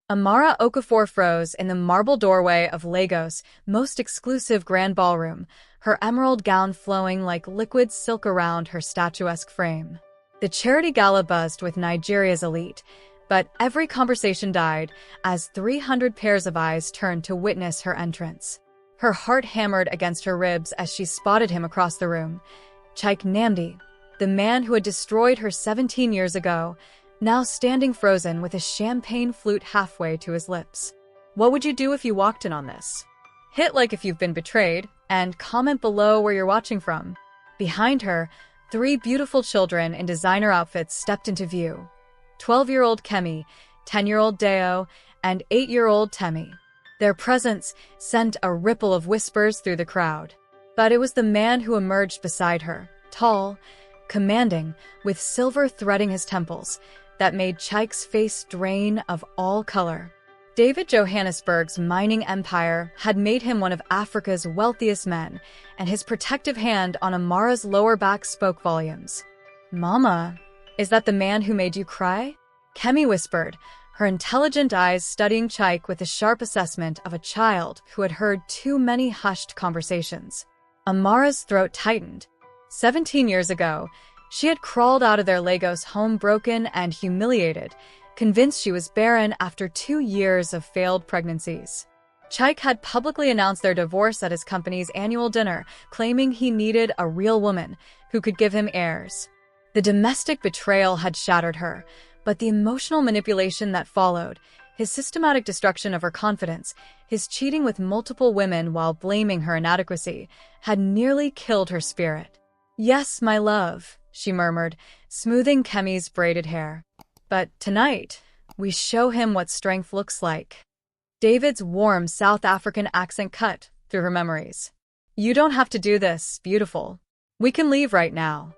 Amara Okafor froze in the marble doorway of Lagos' most exclusive grand ballroom, her emerald gown flowing like liquid silk around her statuesque frame. The charity gala buzzed with Nigeria's elite, but every conversation died as 300 pairs of eyes turned to witness her entrance. Her heart hammered against her ribs as she spotted him across the room. Chike Nnamdi, the man who had destroyed her 17 years ago, now standing frozen with a champagne flute halfway to his lips. What would you do if you walked in on this? Hit like if you've been betrayed, and comment below where you're watching from. Behind her, 3 beautiful children in designer outfits stepped into view. 12-year-old Kemi, 10-year-old Deo, and 8-year-old Temi. Their presence sent a ripple of whispers through the crowd. But it was the man who emerged beside her, tall, commanding, with silver threading his temples, that made Chike's face drain of all color. David Johannesburg's mining empire had made him one of Africa's wealthiest men, and his protective hand on Amara's lower back spoke volumes. "Mama, is that the man who made you cry?" Kemi whispered, her intelligent eyes studying Chike with the sharp assessment of a child who had heard too many hushed conversations. Amara's throat tightened. 17 years ago, she had crawled out of their Lagos home broken and humiliated, convinced she was barren after 2 years of failed pregnancies. Chike had publicly announced their divorce at his company's annual dinner, claiming he needed a real woman who could give him heirs. The domestic betrayal had shattered her, but the emotional manipulation that followed, his systematic destruction of her confidence, his cheating with multiple women while blaming her inadequacy, had nearly killed her spirit. "Yes, my love," she murmured, smoothing Kemi's braided hair. "But tonight, we show him what strength looks like." David's warm South African accent cut through her memories. "You don't have to do this, beautiful. We can leave right now."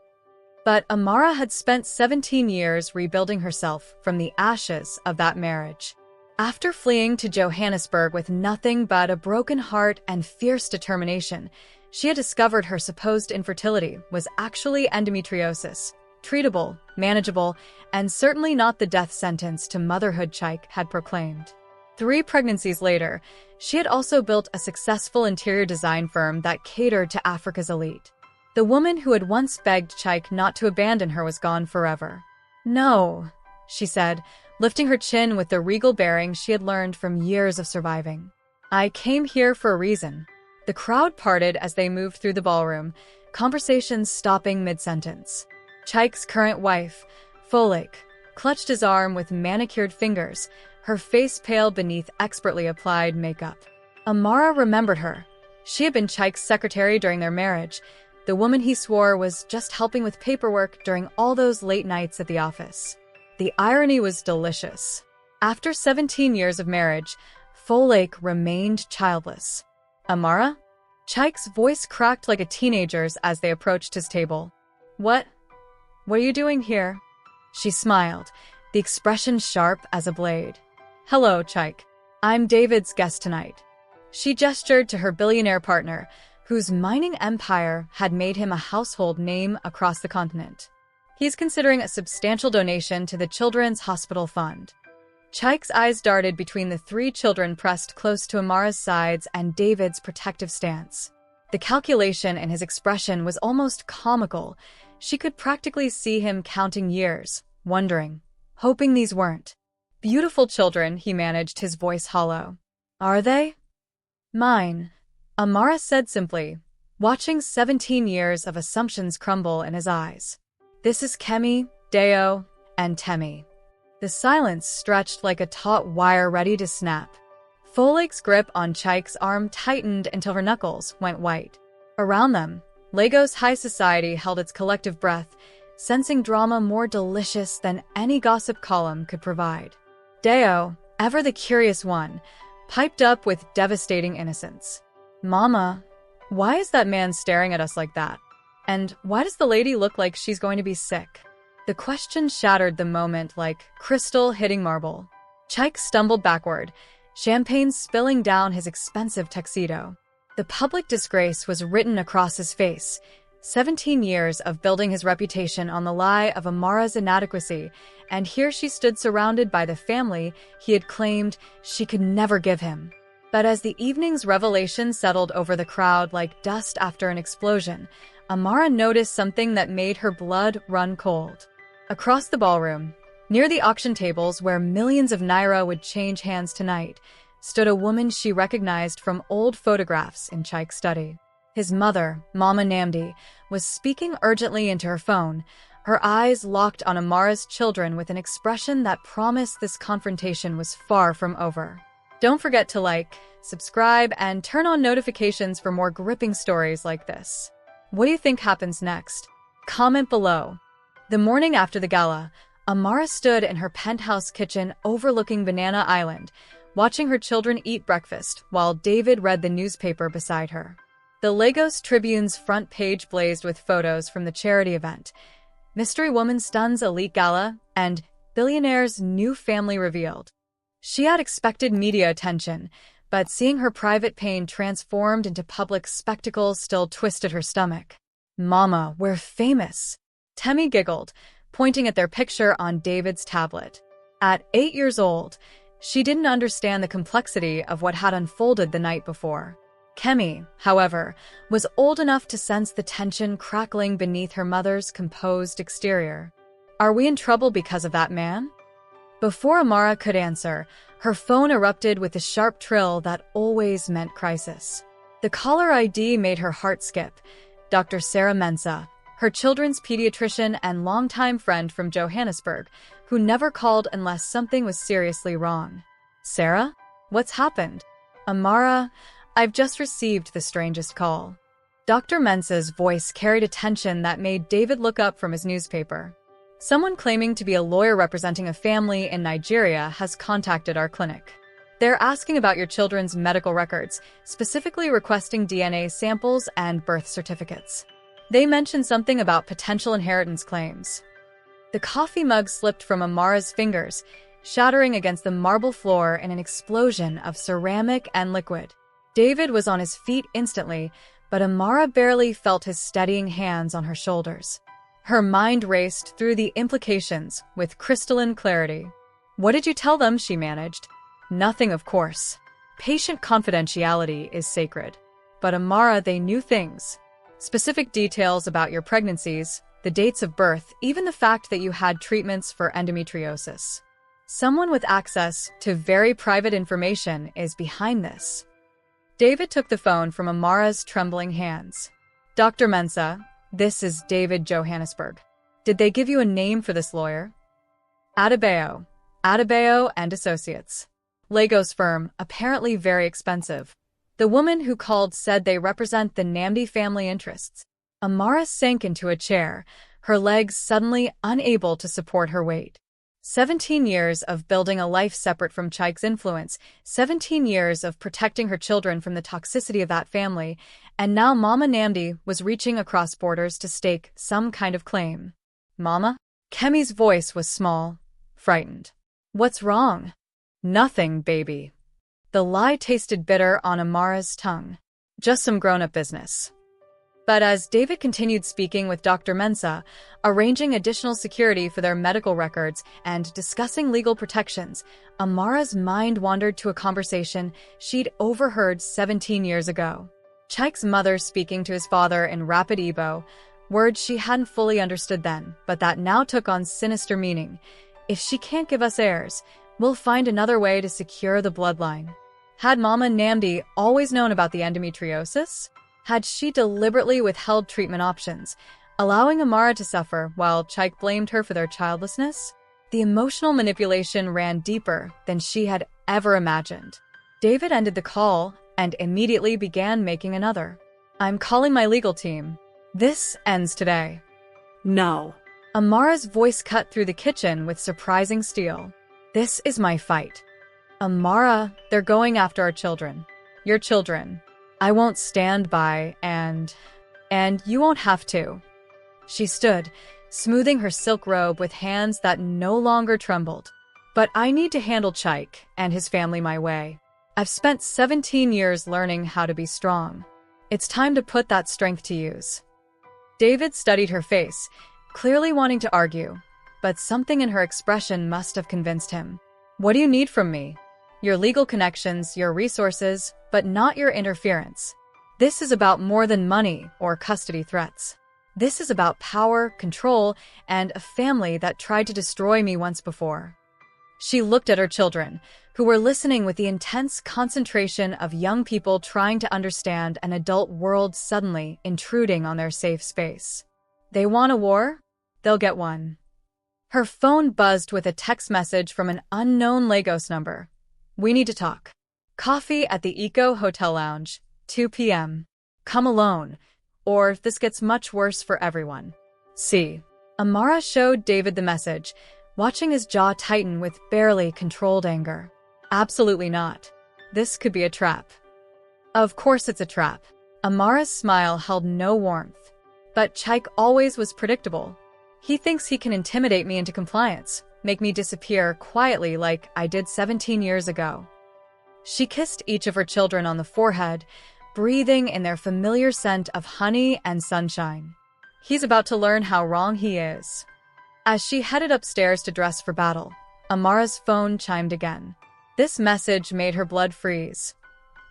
But Amara had spent 17 years rebuilding herself from the ashes of that marriage. After fleeing to Johannesburg with nothing but a broken heart and fierce determination, she had discovered her supposed infertility was actually endometriosis, treatable, manageable, and certainly not the death sentence to motherhood Chike had proclaimed. 3 pregnancies later, she had also built a successful interior design firm that catered to Africa's elite. The woman who had once begged Chike not to abandon her was gone forever. "No," she said, lifting her chin with the regal bearing she had learned from years of surviving. "I came here for a reason." The crowd parted as they moved through the ballroom, conversations stopping mid-sentence. Chike's current wife, Folklore, clutched his arm with manicured fingers, her face pale beneath expertly applied makeup. Amara remembered her. She had been Chike's secretary during their marriage, the woman he swore was just helping with paperwork during all those late nights at the office. The irony was delicious. After 17 years of marriage, Folklore remained childless. "Amara?" Chike's voice cracked like a teenager's as they approached his table. What are you doing here?" She smiled, the expression sharp as a blade. "Hello, Chike. I'm David's guest tonight." She gestured to her billionaire partner, whose mining empire had made him a household name across the continent. "He's considering a substantial donation to the Children's Hospital Fund." Chike's eyes darted between the 3 children pressed close to Amara's sides and David's protective stance. The calculation in his expression was almost comical. She could practically see him counting years, wondering, hoping these weren't beautiful children, he managed, his voice hollow. "Are they?" "Mine," Amara said simply, watching 17 years of assumptions crumble in his eyes. "This is Kemi, Deo, and Temi." The silence stretched like a taut wire ready to snap. Folklare's grip on Chike's arm tightened until her knuckles went white. Around them, Lagos high society held its collective breath, sensing drama more delicious than any gossip column could provide. Deo, ever the curious one, piped up with devastating innocence. "Mama, why is that man staring at us like that? And why does the lady look like she's going to be sick?" The question shattered the moment like crystal hitting marble. Chike stumbled backward, champagne spilling down his expensive tuxedo. The public disgrace was written across his face, 17 years of building his reputation on the lie of Amara's inadequacy, and here she stood surrounded by the family he had claimed she could never give him. But as the evening's revelation settled over the crowd like dust after an explosion, Amara noticed something that made her blood run cold. Across the ballroom, near the auction tables where millions of naira would change hands tonight, stood a woman she recognized from old photographs in Chaik's study. His mother, Mama Namdi, was speaking urgently into her phone, her eyes locked on Amara's children with an expression that promised this confrontation was far from over. Don't forget to like, subscribe, and turn on notifications for more gripping stories like this. What do you think happens next? Comment below. The morning after the gala, Amara stood in her penthouse kitchen overlooking Banana Island, watching her children eat breakfast while David read the newspaper beside her. The Lagos Tribune's front page blazed with photos from the charity event. Mystery woman stuns elite gala, and Billionaire's new family revealed. She had expected media attention, but seeing her private pain transformed into public spectacle still twisted her stomach. "Mama, we're famous," Temi giggled, pointing at their picture on David's tablet. At 8 years old, she didn't understand the complexity of what had unfolded the night before. Kemi, however, was old enough to sense the tension crackling beneath her mother's composed exterior. "Are we in trouble because of that man?" Before Amara could answer, her phone erupted with the sharp trill that always meant crisis. The caller ID made her heart skip. Dr. Sarah Mensah, her children's pediatrician and longtime friend from Johannesburg, who never called unless something was seriously wrong. "Sarah? What's happened?" "Amara, I've just received the strangest call." Dr. Mensah's voice carried a tension that made David look up from his newspaper. "Someone claiming to be a lawyer representing a family in Nigeria has contacted our clinic. They're asking about your children's medical records, specifically requesting DNA samples and birth certificates. They mentioned something about potential inheritance claims." The coffee mug slipped from Amara's fingers, shattering against the marble floor in an explosion of ceramic and liquid. David was on his feet instantly, but Amara barely felt his steadying hands on her shoulders. Her mind raced through the implications with crystalline clarity. "What did you tell them?" she managed. "Nothing, of course. Patient confidentiality is sacred." "But Amara, they knew things. Specific details about your pregnancies, the dates of birth, even the fact that you had treatments for endometriosis. Someone with access to very private information is behind this." David took the phone from Amara's trembling hands. "Dr. Mensah, this is David Johannesburg. Did they give you a name for this lawyer?" "Adebayo. Adebayo and Associates. Lagos firm, apparently very expensive. The woman who called said they represent the Namdi family interests." Amara sank into a chair, her legs suddenly unable to support her weight. 17 years of building a life separate from Chaik's influence, 17 years of protecting her children from the toxicity of that family, and now Mama Namdi was reaching across borders to stake some kind of claim. "Mama?" Kemi's voice was small, frightened. "What's wrong?" "Nothing, baby." The lie tasted bitter on Amara's tongue. "Just some grown-up business." But as David continued speaking with Dr. Mensah, arranging additional security for their medical records and discussing legal protections, Amara's mind wandered to a conversation she'd overheard 17 years ago. Chaik's mother speaking to his father in rapid Igbo, words she hadn't fully understood then, but that now took on sinister meaning. "If she can't give us heirs, we'll find another way to secure the bloodline." Had Mama Namdi always known about the endometriosis? Had she deliberately withheld treatment options, allowing Amara to suffer while Chaik blamed her for their childlessness? The emotional manipulation ran deeper than she had ever imagined. David ended the call and immediately began making another. "I'm calling my legal team. This ends today." "No." Amara's voice cut through the kitchen with surprising steel. "This is my fight. Amara, they're going after our children. Your children. I won't stand by and you won't have to." She stood, smoothing her silk robe with hands that no longer trembled. "But I need to handle Chaik and his family my way. I've spent 17 years learning how to be strong. It's time to put that strength to use." David studied her face, clearly wanting to argue, but something in her expression must have convinced him. What do you need from me? Your legal connections, your resources, but not your interference. This is about more than money or custody threats. This is about power, control, and a family that tried to destroy me once before. She looked at her children, who were listening with the intense concentration of young people trying to understand an adult world suddenly intruding on their safe space. They want a war? They'll get one. Her phone buzzed with a text message from an unknown Lagos number. We need to talk. Coffee at the Eco Hotel Lounge, 2 p.m. Come alone, or this gets much worse for everyone. See. Amara showed David the message, watching his jaw tighten with barely controlled anger. Absolutely not. This could be a trap. Of course it's a trap. Amara's smile held no warmth. But Chaik always was predictable. He thinks he can intimidate me into compliance, make me disappear quietly like I did 17 years ago. She kissed each of her children on the forehead, breathing in their familiar scent of honey and sunshine. He's about to learn how wrong he is. As she headed upstairs to dress for battle, Amara's phone chimed again. This message made her blood freeze.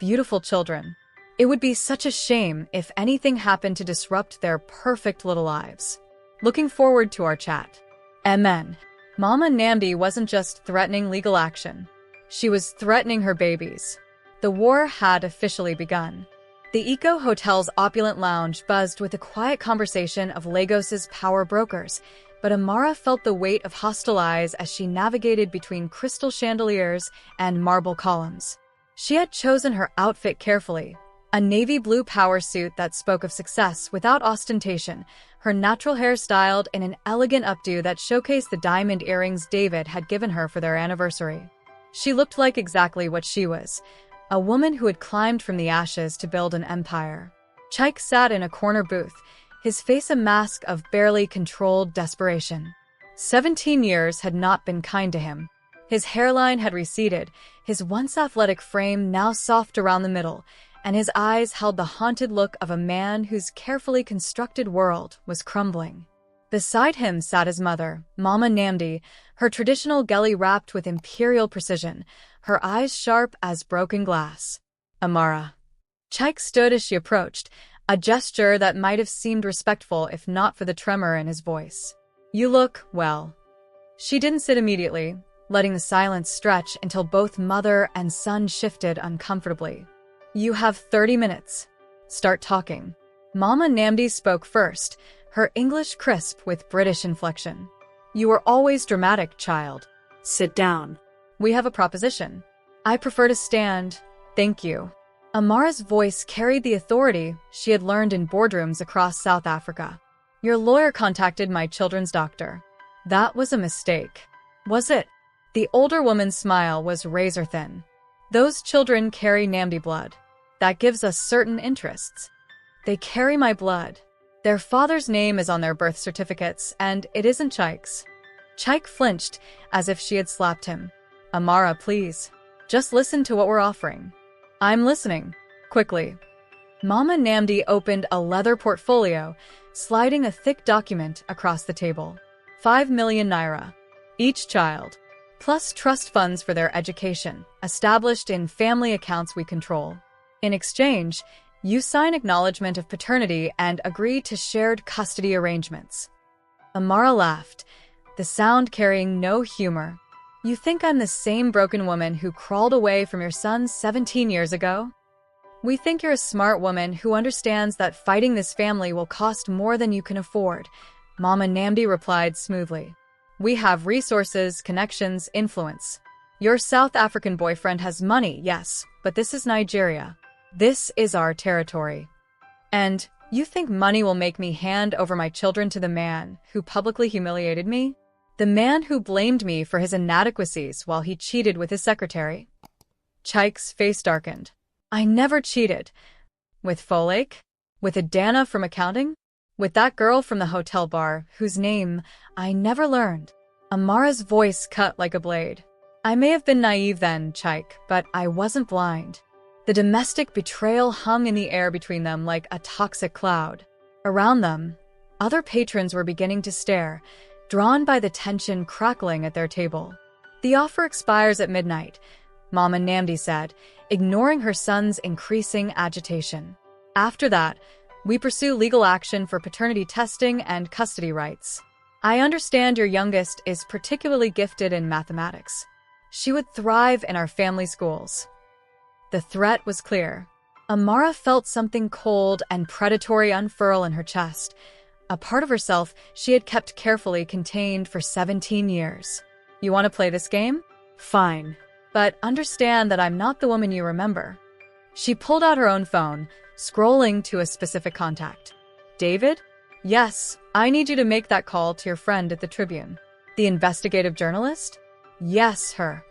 Beautiful children. It would be such a shame if anything happened to disrupt their perfect little lives. Looking forward to our chat. Amen. Mama Namdi wasn't just threatening legal action. She was threatening her babies. The war had officially begun. The Eco Hotel's opulent lounge buzzed with the quiet conversation of Lagos's power brokers, but Amara felt the weight of hostile eyes as she navigated between crystal chandeliers and marble columns. She had chosen her outfit carefully, a navy blue power suit that spoke of success without ostentation, her natural hair styled in an elegant updo that showcased the diamond earrings David had given her for their anniversary. She looked like exactly what she was, a woman who had climbed from the ashes to build an empire. Chaik sat in a corner booth, his face a mask of barely controlled desperation. 17 years had not been kind to him. His hairline had receded, his once athletic frame now soft around the middle, and his eyes held the haunted look of a man whose carefully constructed world was crumbling. Beside him sat his mother, Mama Namdi, her traditional geli wrapped with imperial precision, her eyes sharp as broken glass. Amara. Chaik stood as she approached, a gesture that might have seemed respectful if not for the tremor in his voice. You look, well. She didn't sit immediately, letting the silence stretch until both mother and son shifted uncomfortably. You have 30 minutes. Start talking. Mama Namdi spoke first, her English crisp with British inflection. You are always dramatic, child. Sit down. We have a proposition. I prefer to stand. Thank you. Amara's voice carried the authority she had learned in boardrooms across South Africa. Your lawyer contacted my children's doctor. That was a mistake. Was it? The older woman's smile was razor thin. Those children carry Namdi blood. That gives us certain interests. They carry my blood. Their father's name is on their birth certificates, and it isn't Chaik's. Chaik flinched, as if she had slapped him. Amara, please. Just listen to what we're offering. I'm listening. Quickly. Mama Namdi opened a leather portfolio, sliding a thick document across the table. 5 million naira. Each child. Plus trust funds for their education, established in family accounts we control. In exchange, you sign acknowledgement of paternity and agree to shared custody arrangements. Amara laughed, the sound carrying no humor. You think I'm the same broken woman who crawled away from your son 17 years ago? We think you're a smart woman who understands that fighting this family will cost more than you can afford, Mama Namdi replied smoothly. We have resources, connections, influence. Your South African boyfriend has money, yes, but this is Nigeria. This is our territory. And you think money will make me hand over my children to the man who publicly humiliated me? The man who blamed me for his inadequacies while he cheated with his secretary? Chaik's face darkened. I never cheated. With Folklore? With Adana from accounting? With that girl from the hotel bar whose name I never learned? Amara's voice cut like a blade. I may have been naive then, Chaik, but I wasn't blind. The domestic betrayal hung in the air between them like a toxic cloud. Around them, Other patrons were beginning to stare, drawn by the tension crackling at their table. "The offer expires at midnight," Mama Namdi said, ignoring her son's increasing agitation. "After that, we pursue legal action for paternity testing and custody rights. I understand your youngest is particularly gifted in mathematics. She would thrive in our family schools." The threat was clear. Amara felt something cold and predatory unfurl in her chest, a part of herself she had kept carefully contained for 17 years. "You want to play this game? Fine. But understand that I'm not the woman you remember." She pulled out her own phone, scrolling to a specific contact. "David? Yes, I need you to make that call to your friend at the Tribune." "The investigative journalist?" "Yes, her."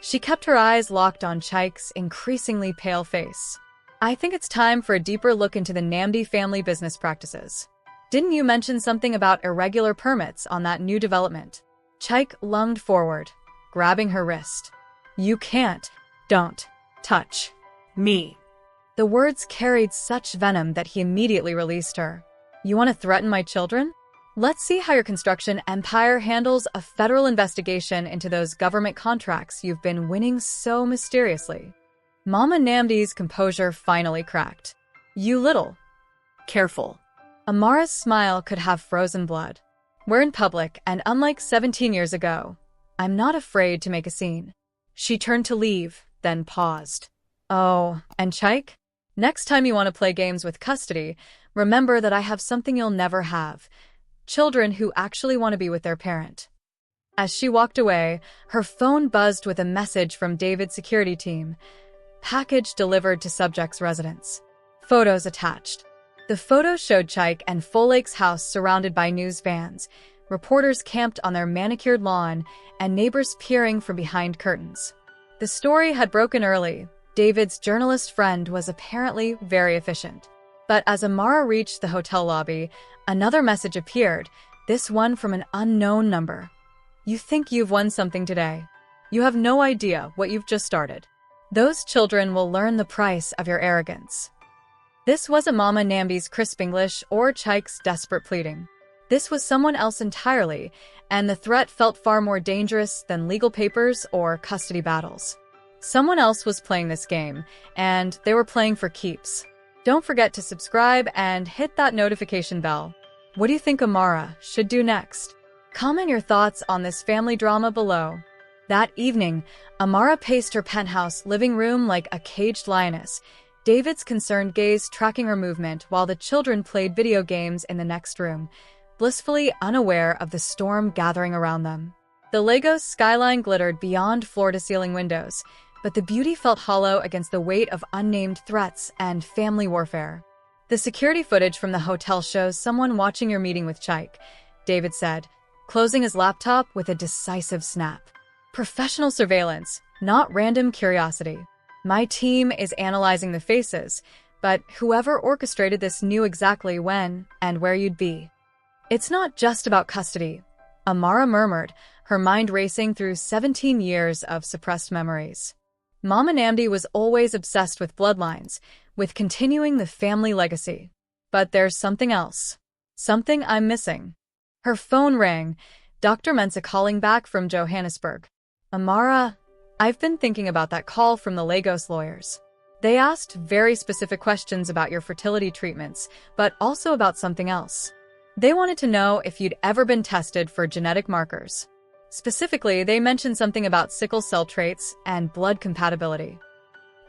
She kept her eyes locked on Chaik's increasingly pale face. "I think it's time for a deeper look into the Namdi family business practices. Didn't you mention something about irregular permits on that new development?" Chaik lunged forward, grabbing her wrist. "You can't. Don't touch me." The words carried such venom that he immediately released her. "You want to threaten my children? Let's see how your construction empire handles a federal investigation into those government contracts you've been winning so mysteriously." Mama Namdi's composure finally cracked. "You little." "Careful." Amara's smile could have frozen blood. "We're in public, and unlike 17 years ago, I'm not afraid to make a scene." She turned to leave, then paused. "Oh, and Chaik? Next time you want to play games with custody, remember that I have something you'll never have: children who actually want to be with their parent." As she walked away, her phone buzzed with a message from David's security team. "Package delivered to subject's residence." Photos attached. The photos showed Chaik and Folake's house surrounded by news vans, reporters camped on their manicured lawn, and neighbors peering from behind curtains. The story had broken early. David's journalist friend was apparently very efficient. But as Amara reached the hotel lobby, another message appeared, this one from an unknown number. "You think you've won something today. You have no idea what you've just started. Those children will learn the price of your arrogance." This wasn't Mama Nambi's crisp English or Chaik's desperate pleading. This was someone else entirely, and the threat felt far more dangerous than legal papers or custody battles. Someone else was playing this game, and they were playing for keeps. Don't forget to subscribe and hit that notification bell. What do you think Amara should do next? Comment your thoughts on this family drama below. That evening, Amara paced her penthouse living room like a caged lioness, David's concerned gaze tracking her movement while the children played video games in the next room, blissfully unaware of the storm gathering around them. The Lagos skyline glittered beyond floor-to-ceiling windows, but the beauty felt hollow against the weight of unnamed threats and family warfare. "The security footage from the hotel shows someone watching your meeting with Chaik," David said, closing his laptop with a decisive snap. "Professional surveillance, not random curiosity. My team is analyzing the faces, but whoever orchestrated this knew exactly when and where you'd be." "It's not just about custody," Amara murmured, her mind racing through 17 years of suppressed memories. Mama Namdi was always obsessed with bloodlines, with continuing the family legacy. "But there's something else. Something I'm missing." Her phone rang, Dr. Mensah calling back from Johannesburg. "Amara, I've been thinking about that call from the Lagos lawyers. They asked very specific questions about your fertility treatments, but also about something else. They wanted to know if you'd ever been tested for genetic markers. Specifically, they mentioned something about sickle cell traits and blood compatibility."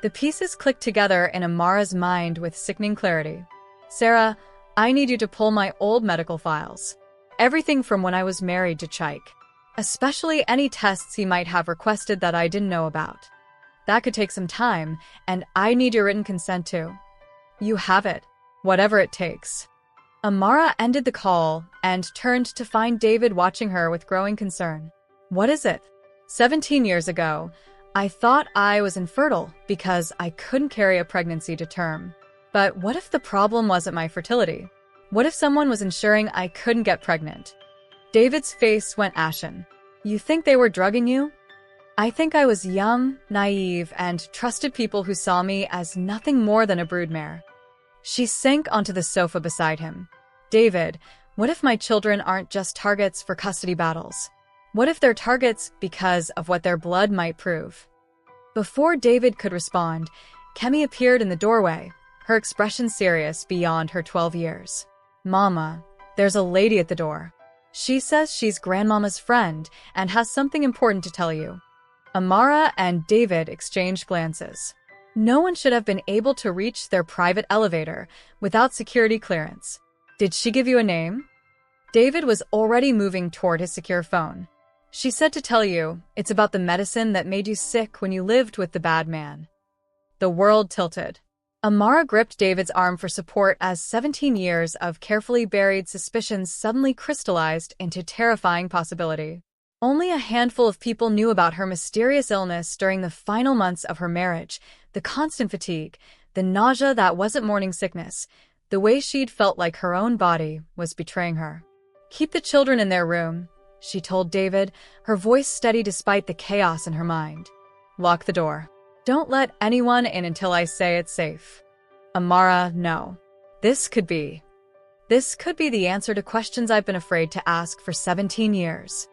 The pieces clicked together in Amara's mind with sickening clarity. "Sarah, I need you to pull my old medical files. Everything from when I was married to Chaik. Especially any tests he might have requested that I didn't know about. That could take some time, and I need your written consent too." "You have it. Whatever it takes." Amara ended the call and turned to find David watching her with growing concern. "What is it?" 17 years ago, I thought I was infertile because I couldn't carry a pregnancy to term. But what if the problem wasn't my fertility? What if someone was ensuring I couldn't get pregnant?" David's face went ashen. "You think they were drugging you?" "I think I was young, naive, and trusted people who saw me as nothing more than a broodmare." She sank onto the sofa beside him. "David, What if my children aren't just targets for custody battles? What if they're targets because of what their blood might prove? Before David could respond, Kemi appeared in the doorway, her expression serious beyond her 12 years. Mama, there's a lady at the door. She says she's Grandmama's friend and has something important to tell you. Amara and David exchanged glances. No one should have been able to reach their private elevator without security clearance. Did she give you a name? David was already moving toward his secure phone. She said to tell you, it's about the medicine that made you sick when you lived with the bad man. The world tilted. Amara gripped David's arm for support as 17 years of carefully buried suspicions suddenly crystallized into terrifying possibility. Only a handful of people knew about her mysterious illness during the final months of her marriage, the constant fatigue, the nausea that wasn't morning sickness, the way she'd felt like her own body was betraying her. Keep the children in their room, she told David, her voice steady despite the chaos in her mind. Lock the door. Don't let anyone in until I say it's safe. Amara, no. This could be the answer to questions I've been afraid to ask for 17 years.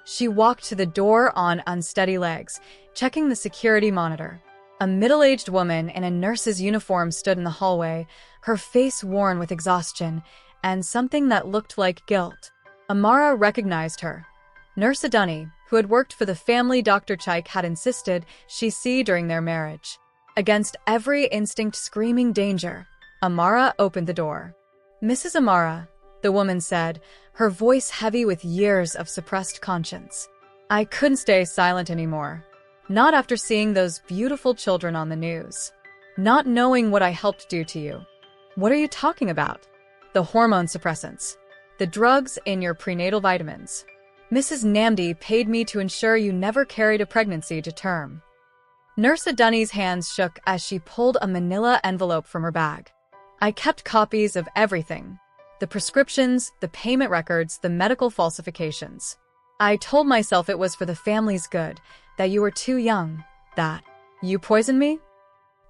She walked to the door on unsteady legs, checking the security monitor. A middle-aged woman in a nurse's uniform stood in the hallway, her face worn with exhaustion and something that looked like guilt. Amara recognized her. Nurse Adunni, who had worked for the family Dr. Chaik had insisted she see during their marriage. Against every instinct screaming danger, Amara opened the door. Mrs. Amara, the woman said, her voice heavy with years of suppressed conscience. I couldn't stay silent anymore. Not after seeing those beautiful children on the news. Not knowing what I helped do to you. What are you talking about? The hormone suppressants. The drugs in your prenatal vitamins. Mrs. Namdi paid me to ensure you never carried a pregnancy to term. Nurse Adunni's hands shook as she pulled a manila envelope from her bag. I kept copies of everything. The prescriptions, the payment records, the medical falsifications. I told myself it was for the family's good, that you were too young, that you poisoned me?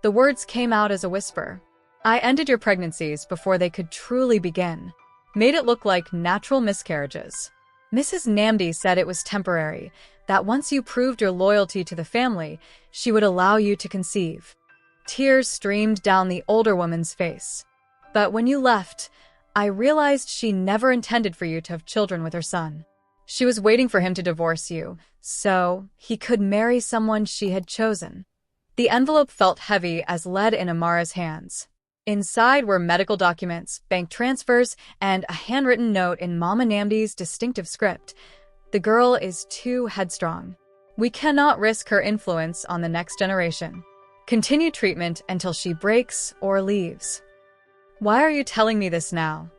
The words came out as a whisper. I ended your pregnancies before they could truly begin. Made it look like natural miscarriages. Mrs. Namdi said it was temporary, that once you proved your loyalty to the family, she would allow you to conceive. Tears streamed down the older woman's face. But when you left, I realized she never intended for you to have children with her son. She was waiting for him to divorce you, so he could marry someone she had chosen. The envelope felt heavy as lead in Amara's hands. Inside were medical documents, bank transfers, and a handwritten note in Mama Namdi's distinctive script. The girl is too headstrong. We cannot risk her influence on the next generation. Continue treatment until she breaks or leaves. Why are you telling me this now?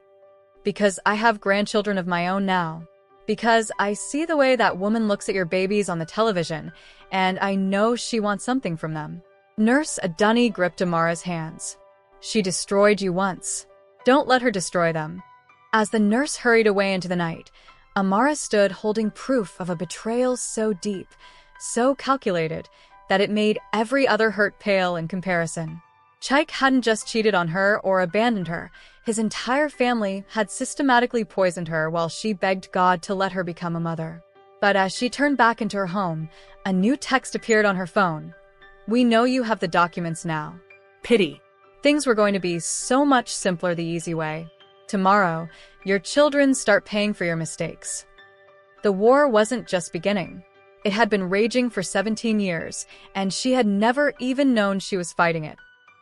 Because I have grandchildren of my own now. Because I see the way that woman looks at your babies on the television, and I know she wants something from them. Nurse Adunni gripped Amara's hands. She destroyed you once. Don't let her destroy them. As the nurse hurried away into the night, Amara stood holding proof of a betrayal so deep, so calculated, that it made every other hurt pale in comparison. Chaik hadn't just cheated on her or abandoned her. His entire family had systematically poisoned her while she begged God to let her become a mother. But as she turned back into her home, a new text appeared on her phone. We know you have the documents now. Pity. Things were going to be so much simpler the easy way. Tomorrow, your children start paying for your mistakes. The war wasn't just beginning. It had been raging for 17 years, and she had never even known she was fighting it.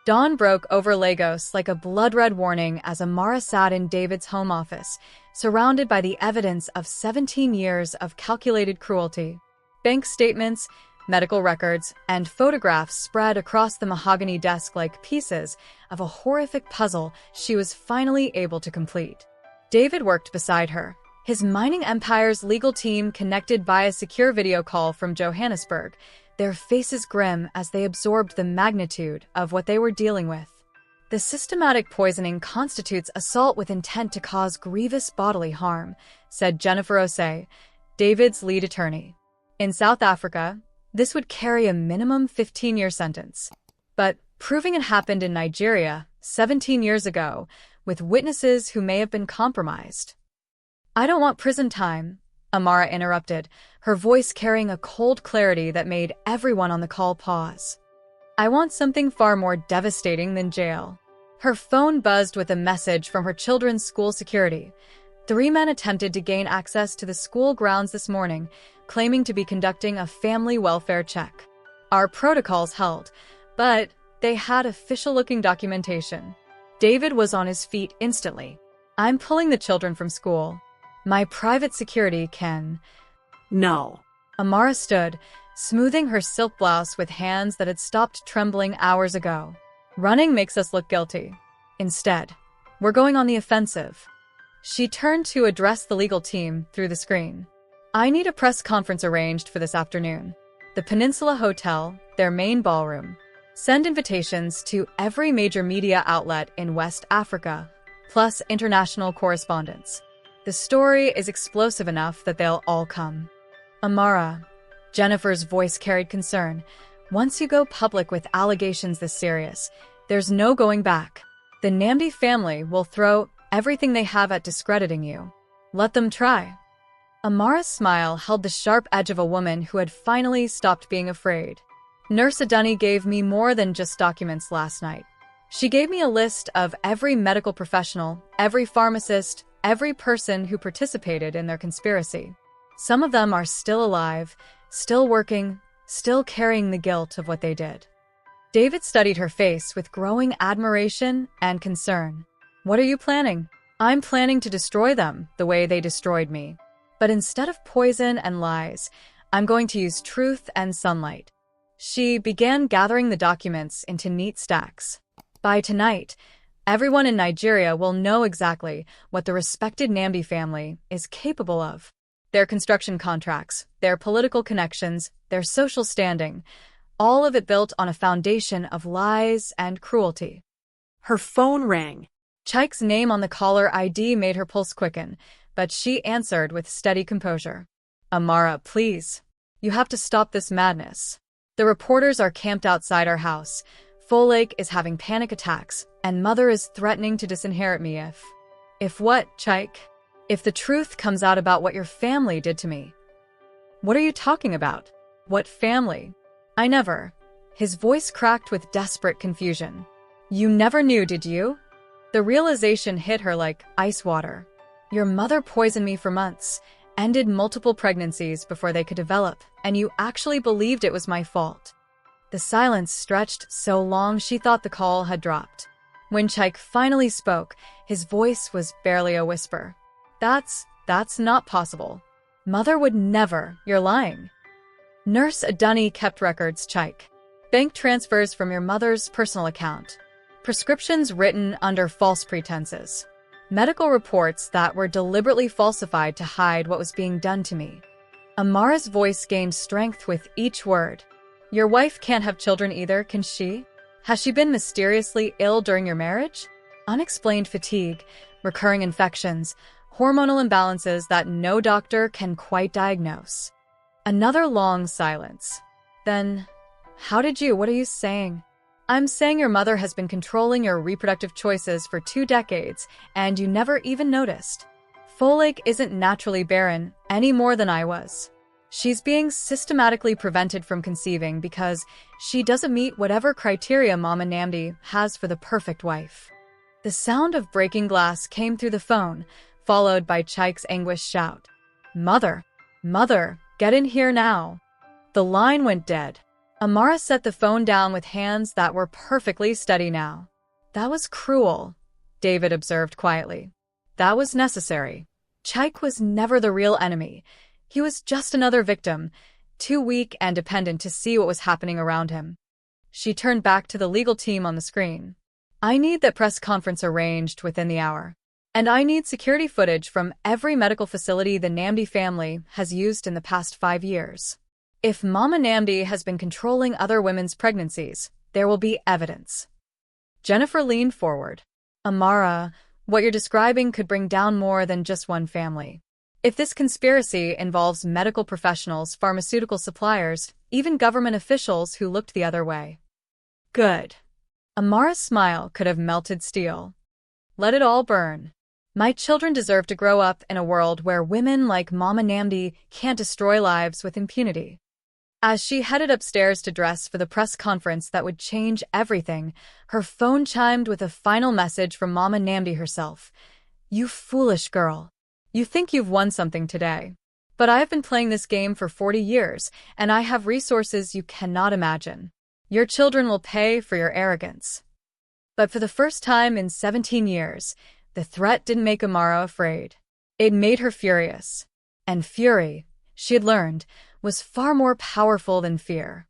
Dawn broke over Lagos like a blood-red warning as Amara sat in David's home office, surrounded by the evidence of 17 years of calculated cruelty. Bank statements, medical records, and photographs spread across the mahogany desk like pieces of a horrific puzzle she was finally able to complete. David worked beside her, his mining empire's legal team connected by a secure video call from Johannesburg, their faces grim as they absorbed the magnitude of what they were dealing with. The systematic poisoning constitutes assault with intent to cause grievous bodily harm, said Jennifer Osei, David's lead attorney. In South Africa, this would carry a minimum 15-year sentence. But proving it happened in Nigeria 17 years ago, with witnesses who may have been compromised, I don't want prison time, Amara interrupted, her voice carrying a cold clarity that made everyone on the call pause. I want something far more devastating than jail. Her phone buzzed with a message from her children's school security. 3 men attempted to gain access to the school grounds this morning, claiming to be conducting a family welfare check. Our protocols held, but they had official-looking documentation. David was on his feet instantly. I'm pulling the children from school. My private security can... No. Amara stood, smoothing her silk blouse with hands that had stopped trembling hours ago. Running makes us look guilty. Instead, we're going on the offensive. She turned to address the legal team through the screen. I need a press conference arranged for this afternoon. The Peninsula Hotel, their main ballroom. Send invitations to every major media outlet in West Africa, plus international correspondents. The story is explosive enough that they'll all come. Amara, Jennifer's voice carried concern. Once you go public with allegations this serious, there's no going back. The Namdi family will throw everything they have at discrediting you. Let them try. Amara's smile held the sharp edge of a woman who had finally stopped being afraid. Nurse Adunni gave me more than just documents last night. She gave me a list of every medical professional, every pharmacist, every person who participated in their conspiracy. Some of them are still alive, still working, still carrying the guilt of what they did. David studied her face with growing admiration and concern. What are you planning? I'm planning to destroy them the way they destroyed me. But instead of poison and lies, I'm going to use truth and sunlight. She began gathering the documents into neat stacks. By tonight, everyone in Nigeria will know exactly what the respected Namdi family is capable of. Their construction contracts, their political connections, their social standing, all of it built on a foundation of lies and cruelty. Her phone rang. Chaik's name on the caller ID made her pulse quicken, but she answered with steady composure. Amara, please. You have to stop this madness. The reporters are camped outside our house. Folklore is having panic attacks, and Mother is threatening to disinherit me if what, Chaik? If the truth comes out about what your family did to me. What are you talking about? What family? I never. His voice cracked with desperate confusion. You never knew, did you? The realization hit her like ice water. Your mother poisoned me for months, ended multiple pregnancies before they could develop, and you actually believed it was my fault. The silence stretched so long she thought the call had dropped. When Chaik finally spoke, his voice was barely a whisper. That's not possible. Mother would never. You're lying. Nurse Adunni kept records, Chaik. Bank transfers from your mother's personal account. Prescriptions written under false pretenses. Medical reports that were deliberately falsified to hide what was being done to me. Amara's voice gained strength with each word. Your wife can't have children either, can she? Has she been mysteriously ill during your marriage? Unexplained fatigue, recurring infections, hormonal imbalances that no doctor can quite diagnose. Another long silence. Then, what are you saying? I'm saying your mother has been controlling your reproductive choices for 2 decades, and you never even noticed. Folklore isn't naturally barren any more than I was. She's being systematically prevented from conceiving because she doesn't meet whatever criteria Mama Namdi has for the perfect wife. The sound of breaking glass came through the phone, followed by Chaik's anguished shout. Mother, get in here now. The line went dead. Amara set the phone down with hands that were perfectly steady now. That was cruel, David observed quietly. That was necessary. Chaik was never the real enemy. He was just another victim, too weak and dependent to see what was happening around him. She turned back to the legal team on the screen. I need that press conference arranged within the hour. And I need security footage from every medical facility the Namdi family has used in the past 5 years. If Mama Namdi has been controlling other women's pregnancies, there will be evidence. Jennifer leaned forward. Amara, what you're describing could bring down more than just one family. If this conspiracy involves medical professionals, pharmaceutical suppliers, even government officials who looked the other way. Good. Amara's smile could have melted steel. Let it all burn. My children deserve to grow up in a world where women like Mama Namdi can't destroy lives with impunity. As she headed upstairs to dress for the press conference that would change everything, her phone chimed with a final message from Mama Namdi herself. You foolish girl. You think you've won something today. But I have been playing this game for 40 years, and I have resources you cannot imagine. Your children will pay for your arrogance. But for the first time in 17 years, the threat didn't make Amara afraid. It made her furious. And fury, she had learned, was far more powerful than fear.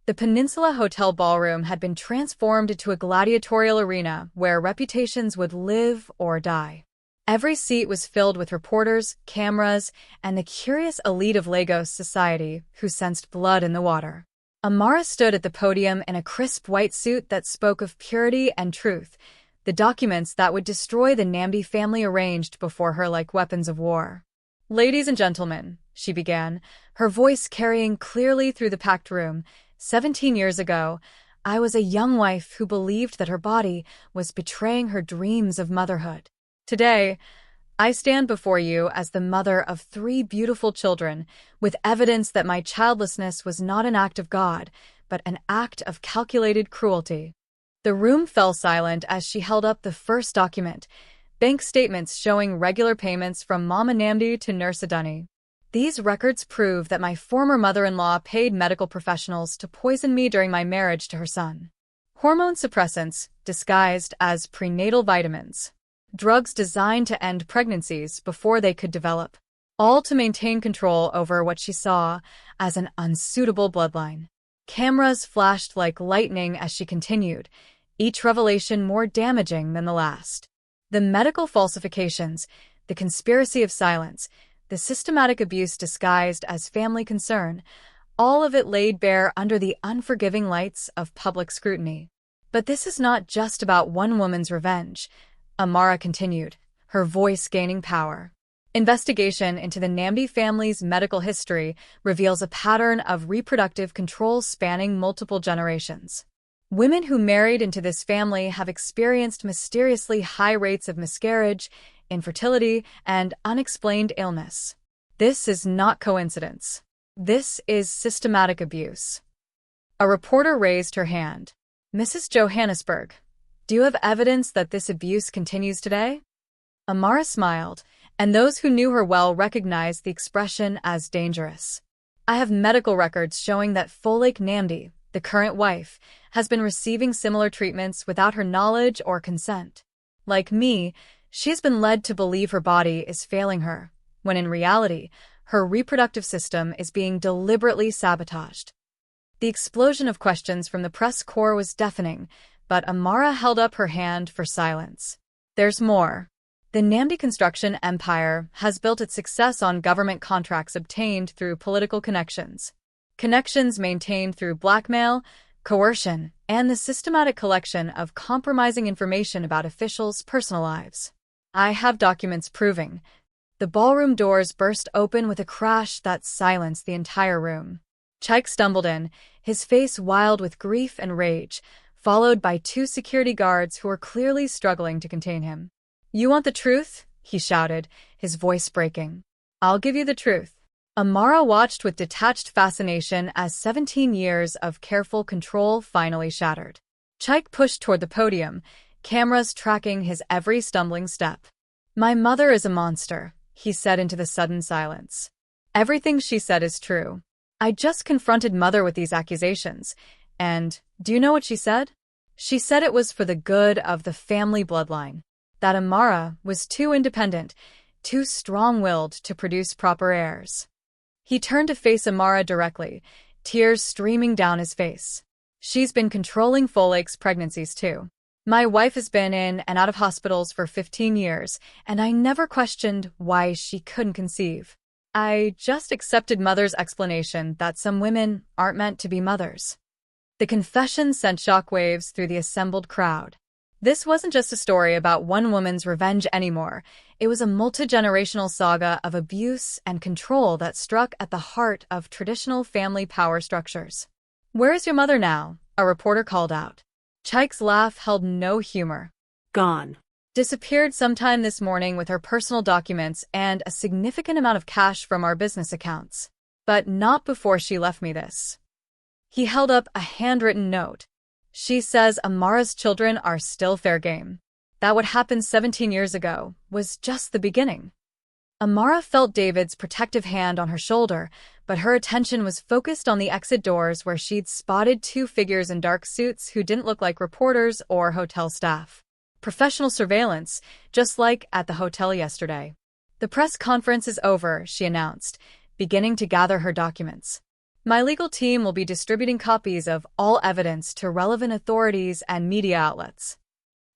The Peninsula Hotel ballroom had been transformed into a gladiatorial arena where reputations would live or die. Every seat was filled with reporters, cameras, and the curious elite of Lagos society who sensed blood in the water. Amara stood at the podium in a crisp white suit that spoke of purity and truth, the documents that would destroy the Namdi family arranged before her like weapons of war. Ladies and gentlemen, she began, her voice carrying clearly through the packed room, 17 years ago, I was a young wife who believed that her body was betraying her dreams of motherhood. Today, I stand before you as the mother of 3 beautiful children, with evidence that my childlessness was not an act of God, but an act of calculated cruelty. The room fell silent as she held up the first document, bank statements showing regular payments from Mama Namdi to Nurse Aduni. These records prove that my former mother-in-law paid medical professionals to poison me during my marriage to her son. Hormone suppressants, disguised as prenatal vitamins. Drugs designed to end pregnancies before they could develop, all to maintain control over what she saw as an unsuitable bloodline. Cameras flashed like lightning as she continued, each revelation more damaging than the last. The medical falsifications, the conspiracy of silence, the systematic abuse disguised as family concern, all of it laid bare under the unforgiving lights of public scrutiny. But this is not just about one woman's revenge, Amara continued, her voice gaining power. Investigation into the Namdi family's medical history reveals a pattern of reproductive control spanning multiple generations. Women who married into this family have experienced mysteriously high rates of miscarriage, infertility, and unexplained illness. This is not coincidence. This is systematic abuse. A reporter raised her hand. Mrs. Johannesburg, do you have evidence that this abuse continues today? Amara smiled, and those who knew her well recognized the expression as dangerous. I have medical records showing that Folake Namdi, the current wife, has been receiving similar treatments without her knowledge or consent. Like me, she has been led to believe her body is failing her, when in reality, her reproductive system is being deliberately sabotaged. The explosion of questions from the press corps was deafening, but Amara held up her hand for silence. There's more. The Namdi construction empire has built its success on government contracts obtained through political connections. Connections maintained through blackmail, coercion, and the systematic collection of compromising information about officials' personal lives. I have documents proving. The ballroom doors burst open with a crash that silenced the entire room. Chaik stumbled in, his face wild with grief and rage, followed by 2 security guards who were clearly struggling to contain him. You want the truth? He shouted, his voice breaking. I'll give you the truth. Amara watched with detached fascination as 17 years of careful control finally shattered. Chaik pushed toward the podium, cameras tracking his every stumbling step. My mother is a monster, he said into the sudden silence. Everything she said is true. I just confronted Mother with these accusations, and do you know what she said? She said it was for the good of the family bloodline, that Amara was too independent, too strong-willed to produce proper heirs. He turned to face Amara directly, tears streaming down his face. She's been controlling Folake's pregnancies too. My wife has been in and out of hospitals for 15 years, and I never questioned why she couldn't conceive. I just accepted Mother's explanation that some women aren't meant to be mothers. The confession sent shockwaves through the assembled crowd. This wasn't just a story about one woman's revenge anymore. It was a multi-generational saga of abuse and control that struck at the heart of traditional family power structures. Where is your mother now? A reporter called out. Chaik's laugh held no humor. Gone. Disappeared sometime this morning with her personal documents and a significant amount of cash from our business accounts. But not before she left me this. He held up a handwritten note. She says Amara's children are still fair game. That what happened 17 years ago was just the beginning. Amara felt David's protective hand on her shoulder, but her attention was focused on the exit doors where she'd spotted two figures in dark suits who didn't look like reporters or hotel staff. Professional surveillance, just like at the hotel yesterday. The press conference is over, she announced, beginning to gather her documents. My legal team will be distributing copies of all evidence to relevant authorities and media outlets.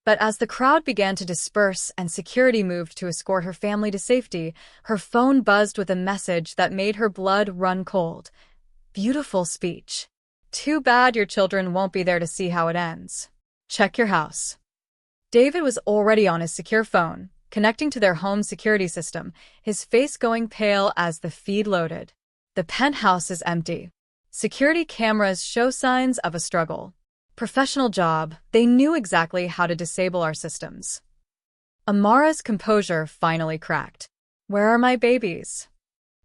But as the crowd began to disperse and security moved to escort her family to safety, her phone buzzed with a message that made her blood run cold. Beautiful speech. Too bad your children won't be there to see how it ends. Check your house. David was already on his secure phone, connecting to their home security system, his face going pale as the feed loaded. The penthouse is empty. Security cameras show signs of a struggle. Professional job, they knew exactly how to disable our systems. Amara's composure finally cracked. Where are my babies?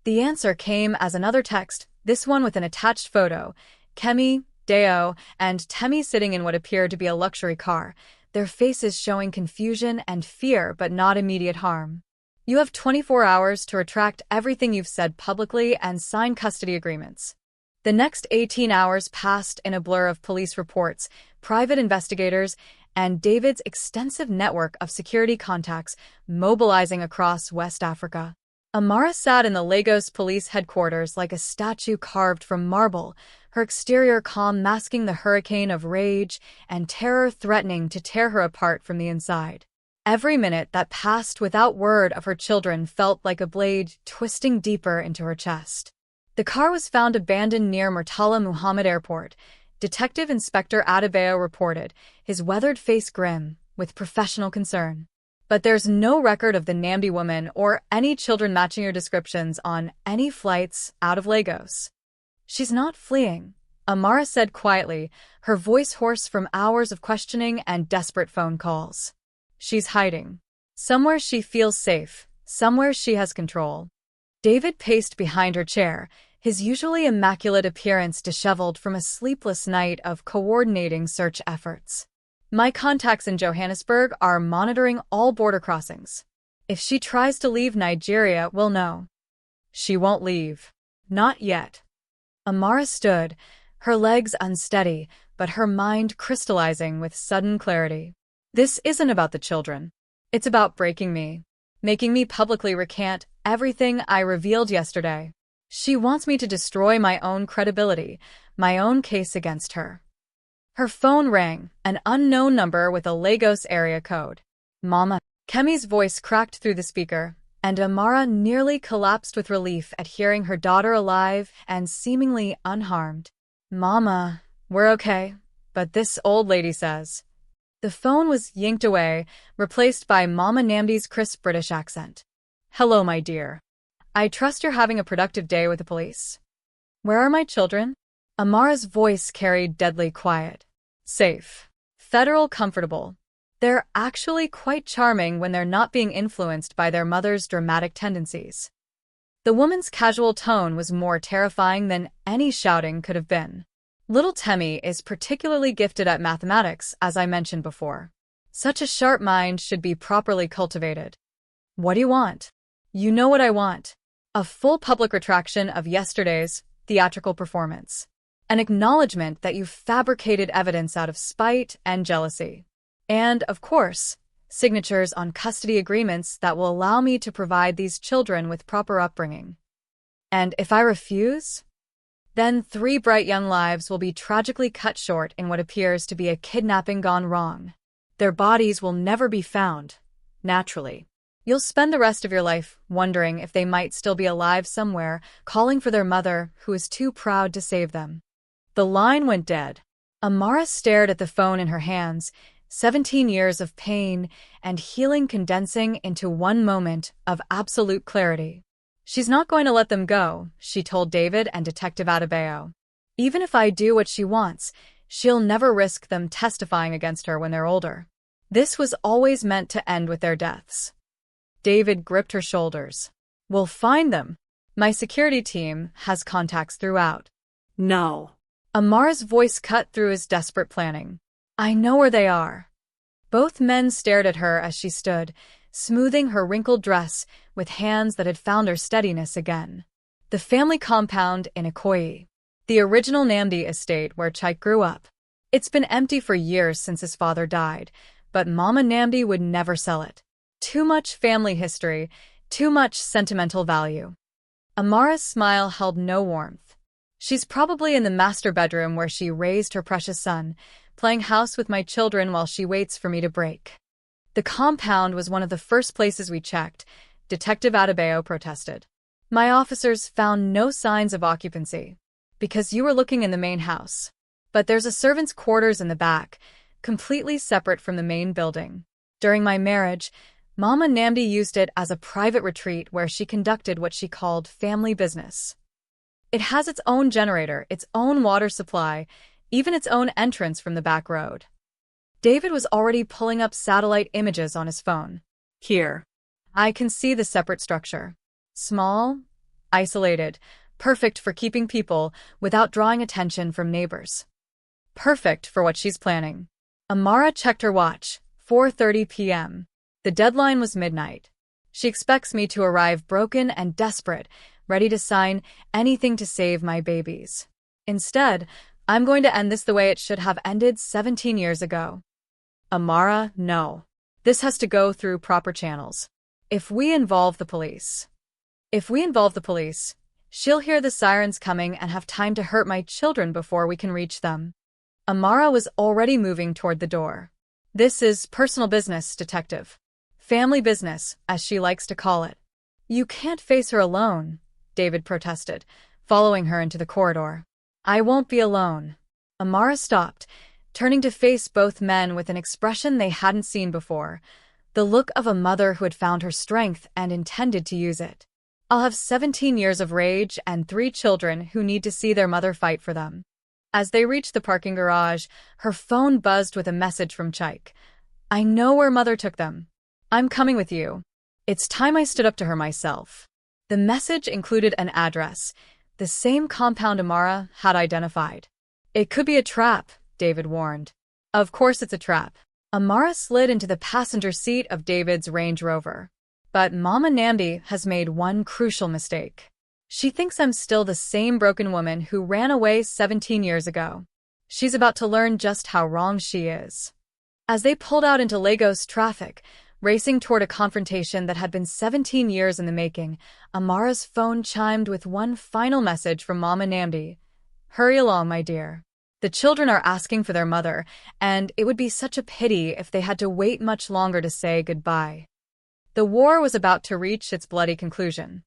The answer came as another text, this one with an attached photo. Kemi, Deo, and Temi sitting in what appeared to be a luxury car, their faces showing confusion and fear but not immediate harm. You have 24 hours to retract everything you've said publicly and sign custody agreements. The next 18 hours passed in a blur of police reports, private investigators, and David's extensive network of security contacts mobilizing across West Africa. Amara sat in the Lagos police headquarters like a statue carved from marble, her exterior calm masking the hurricane of rage and terror threatening to tear her apart from the inside. Every minute that passed without word of her children felt like a blade twisting deeper into her chest. The car was found abandoned near Murtala Muhammad Airport, Detective Inspector Adebayo reported, his weathered face grim, with professional concern. But there's no record of the Namdi woman or any children matching your descriptions on any flights out of Lagos. She's not fleeing, Amara said quietly, her voice hoarse from hours of questioning and desperate phone calls. She's hiding. Somewhere she feels safe, somewhere she has control. David paced behind her chair, his usually immaculate appearance disheveled from a sleepless night of coordinating search efforts. My contacts in Johannesburg are monitoring all border crossings. If she tries to leave Nigeria, we'll know. She won't leave. Not yet. Amara stood, her legs unsteady, but her mind crystallizing with sudden clarity. This isn't about the children. It's about breaking me. Making me publicly recant everything I revealed yesterday. She wants me to destroy my own credibility, my own case against her. Her phone rang, an unknown number with a Lagos area code. Mama. Kemi's voice cracked through the speaker, and Amara nearly collapsed with relief at hearing her daughter alive and seemingly unharmed. Mama, we're okay, but this old lady says. The phone was yanked away, replaced by Mama Namdi's crisp British accent. Hello, my dear. I trust you're having a productive day with the police. Where are my children? Amara's voice carried deadly quiet. Safe. Federal comfortable. They're actually quite charming when they're not being influenced by their mother's dramatic tendencies. The woman's casual tone was more terrifying than any shouting could have been. Little Temi is particularly gifted at mathematics, as I mentioned before. Such a sharp mind should be properly cultivated. What do you want? You know what I want. A full public retraction of yesterday's theatrical performance. An acknowledgement that you fabricated evidence out of spite and jealousy. And, of course, signatures on custody agreements that will allow me to provide these children with proper upbringing. And if I refuse, then 3 bright young lives will be tragically cut short in what appears to be a kidnapping gone wrong. Their bodies will never be found, naturally. You'll spend the rest of your life wondering if they might still be alive somewhere, calling for their mother, who is too proud to save them. The line went dead. Amara stared at the phone in her hands, 17 years of pain and healing condensing into one moment of absolute clarity. She's not going to let them go, she told David and Detective Adebayo. Even if I do what she wants, she'll never risk them testifying against her when they're older. This was always meant to end with their deaths. David gripped her shoulders. We'll find them. My security team has contacts throughout. No. Amara's voice cut through his desperate planning. I know where they are. Both men stared at her as she stood, smoothing her wrinkled dress with hands that had found their steadiness again. The family compound in Ikoyi. The original Namdi estate where Chaik grew up. It's been empty for years since his father died, but Mama Namdi would never sell it. Too much family history, too much sentimental value. Amara's smile held no warmth. She's probably in the master bedroom where she raised her precious son, playing house with my children while she waits for me to break. The compound was one of the first places we checked, Detective Adebayo protested. My officers found no signs of occupancy. Because you were looking in the main house. But there's a servant's quarters in the back, completely separate from the main building. During my marriage, Mama Namdi used it as a private retreat where she conducted what she called family business. It has its own generator, its own water supply, even its own entrance from the back road. David was already pulling up satellite images on his phone. Here. I can see the separate structure. Small, isolated, perfect for keeping people without drawing attention from neighbors. Perfect for what she's planning. Amara checked her watch, 4:30 p.m. The deadline was midnight. She expects me to arrive broken and desperate, ready to sign anything to save my babies. Instead, I'm going to end this the way it should have ended 17 years ago. Amara, no. This has to go through proper channels. If we involve the police, she'll hear the sirens coming and have time to hurt my children before we can reach them. Amara was already moving toward the door. This is personal business, detective. Family business, as she likes to call it. You can't face her alone, David protested, following her into the corridor. I won't be alone. Amara stopped, turning to face both men with an expression they hadn't seen before, the look of a mother who had found her strength and intended to use it. I'll have 17 years of rage and 3 children who need to see their mother fight for them. As they reached the parking garage, her phone buzzed with a message from Chaik. I know where mother took them. I'm coming with you. It's time I stood up to her myself. The message included an address, the same compound Amara had identified. It could be a trap, David warned. Of course it's a trap. Amara slid into the passenger seat of David's Range Rover. But Mama Namdi has made one crucial mistake. She thinks I'm still the same broken woman who ran away 17 years ago. She's about to learn just how wrong she is. As they pulled out into Lagos traffic, racing toward a confrontation that had been 17 years in the making, Amara's phone chimed with one final message from Mama Namdi. Hurry along, my dear. The children are asking for their mother, and it would be such a pity if they had to wait much longer to say goodbye. The war was about to reach its bloody conclusion.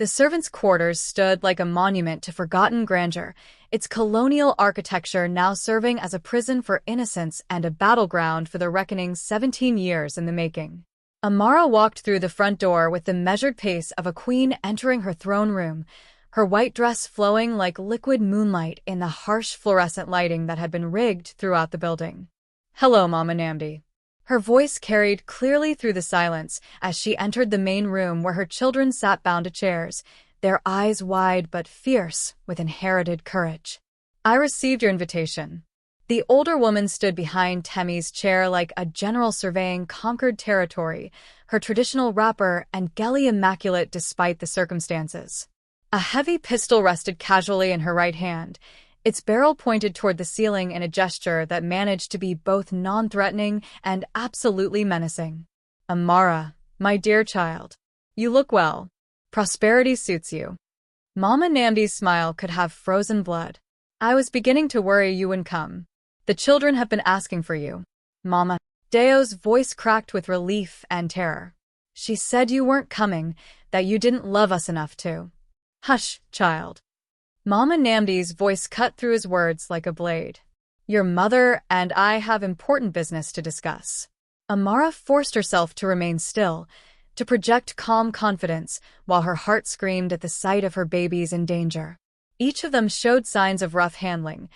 The servants' quarters stood like a monument to forgotten grandeur, its colonial architecture now serving as a prison for innocence and a battleground for the reckoning 17 years in the making. Amara walked through the front door with the measured pace of a queen entering her throne room, her white dress flowing like liquid moonlight in the harsh fluorescent lighting that had been rigged throughout the building. Hello, Mama Namdi. Her voice carried clearly through the silence as she entered the main room where her children sat bound to chairs, their eyes wide but fierce with inherited courage. I received your invitation. The older woman stood behind Temi's chair like a general surveying conquered territory, her traditional wrapper and galley immaculate despite the circumstances. A heavy pistol rested casually in her right hand, its barrel pointed toward the ceiling in a gesture that managed to be both non-threatening and absolutely menacing. Amara, my dear child. You look well. Prosperity suits you. Mama Namdi's smile could have frozen blood. I was beginning to worry you wouldn't come. The children have been asking for you. Mama. Deo's voice cracked with relief and terror. She said you weren't coming, that you didn't love us enough to. Hush, child. Mama Namdi's voice cut through his words like a blade. Your mother and I have important business to discuss. Amara forced herself to remain still, to project calm confidence while her heart screamed at the sight of her babies in danger. Each of them showed signs of rough handling.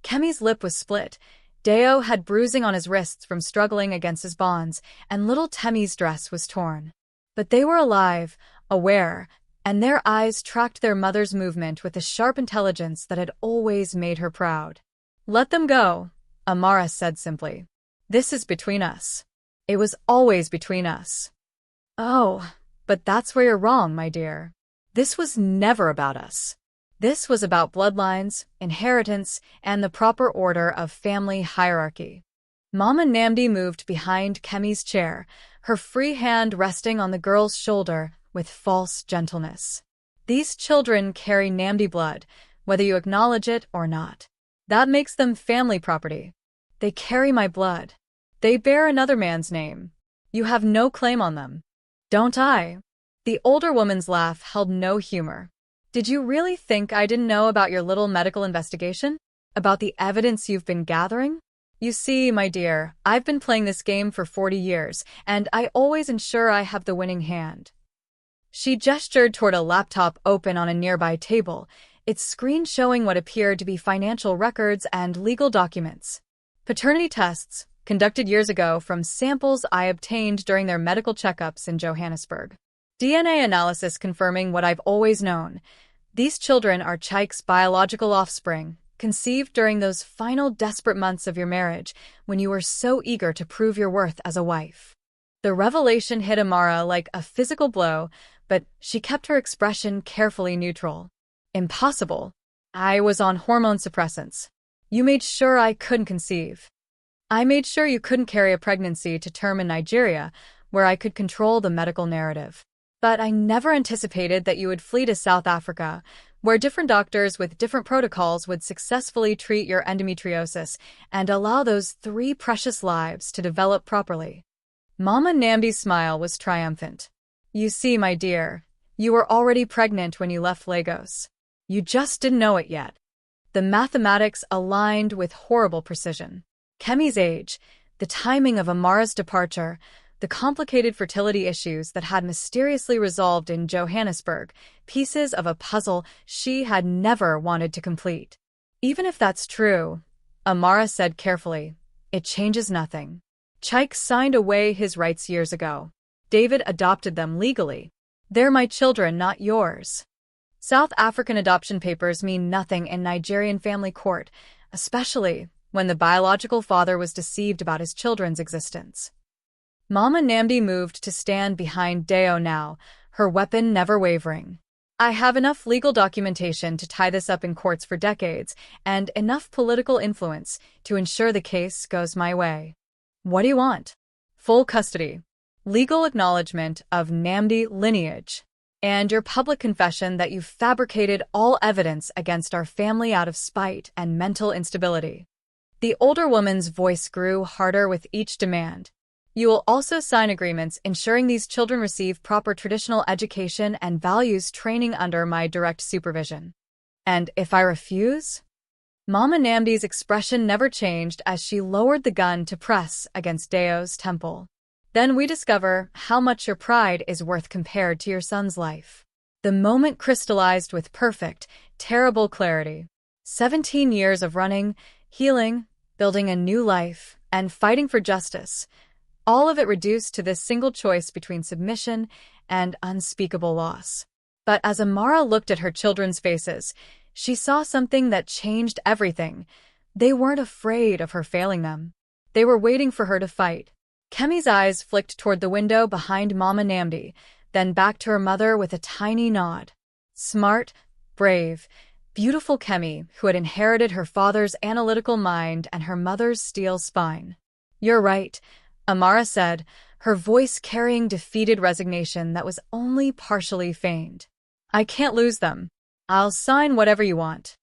Kemi's lip was split. Deo had bruising on his wrists from struggling against his bonds, and little Temmie's dress was torn. But they were alive, aware, and their eyes tracked their mother's movement with a sharp intelligence that had always made her proud. "Let them go," Amara said simply. "This is between us. It was always between us." "Oh, but that's where you're wrong, my dear. This was never about us. This was about bloodlines, inheritance, and the proper order of family hierarchy." Mama Namdi moved behind Kemi's chair, her free hand resting on the girl's shoulder with false gentleness. "These children carry Namdi blood, whether you acknowledge it or not. That makes them family property. They carry my blood. They bear another man's name. You have no claim on them. Don't I?" The older woman's laugh held no humor. "Did you really think I didn't know about your little medical investigation? About the evidence you've been gathering? You see, my dear, I've been playing this game for 40 years, and I always ensure I have the winning hand." She gestured toward a laptop open on a nearby table, its screen showing what appeared to be financial records and legal documents. "Paternity tests, conducted years ago from samples I obtained during their medical checkups in Johannesburg. DNA analysis confirming what I've always known. These children are Chaik's biological offspring, conceived during those final desperate months of your marriage when you were so eager to prove your worth as a wife." The revelation hit Amara like a physical blow, but she kept her expression carefully neutral. "Impossible. I was on hormone suppressants. You made sure I couldn't conceive. I made sure you couldn't carry a pregnancy to term in Nigeria, where I could control the medical narrative. But I never anticipated that you would flee to South Africa, where different doctors with different protocols would successfully treat your endometriosis and allow those 3 precious lives to develop properly." Mama Namdi's smile was triumphant. "You see, my dear, you were already pregnant when you left Lagos. You just didn't know it yet." The mathematics aligned with horrible precision. Kemi's age, the timing of Amara's departure, the complicated fertility issues that had mysteriously resolved in Johannesburg, pieces of a puzzle she had never wanted to complete. "Even if that's true," Amara said carefully, "it changes nothing. Chaik signed away his rights years ago. David adopted them legally. They're my children, not yours. South African adoption papers mean nothing in Nigerian family court, especially when the biological father was deceived about his children's existence." Mama Namdi moved to stand behind Deo now, her weapon never wavering. "I have enough legal documentation to tie this up in courts for decades, and enough political influence to ensure the case goes my way. What do you want? Full custody, legal acknowledgement of Namdi lineage, and your public confession that you fabricated all evidence against our family out of spite and mental instability." The older woman's voice grew harder with each demand. "You will also sign agreements ensuring these children receive proper traditional education and values training under my direct supervision. And if I refuse?" Mama Namdi's expression never changed as she lowered the gun to press against Deo's temple. "Then we discover how much your pride is worth compared to your son's life." The moment crystallized with perfect, terrible clarity. 17 years of running, healing, building a new life, and fighting for justice. All of it reduced to this single choice between submission and unspeakable loss. But as Amara looked at her children's faces, she saw something that changed everything. They weren't afraid of her failing them. They were waiting for her to fight. Kemi's eyes flicked toward the window behind Mama Namdi, then back to her mother with a tiny nod. Smart, brave, beautiful Kemi, who had inherited her father's analytical mind and her mother's steel spine. "You're right," Amara said, her voice carrying defeated resignation that was only partially feigned. "I can't lose them. I'll sign whatever you want."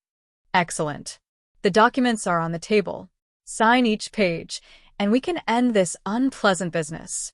"Excellent. The documents are on the table. Sign each page, and we can end this unpleasant business."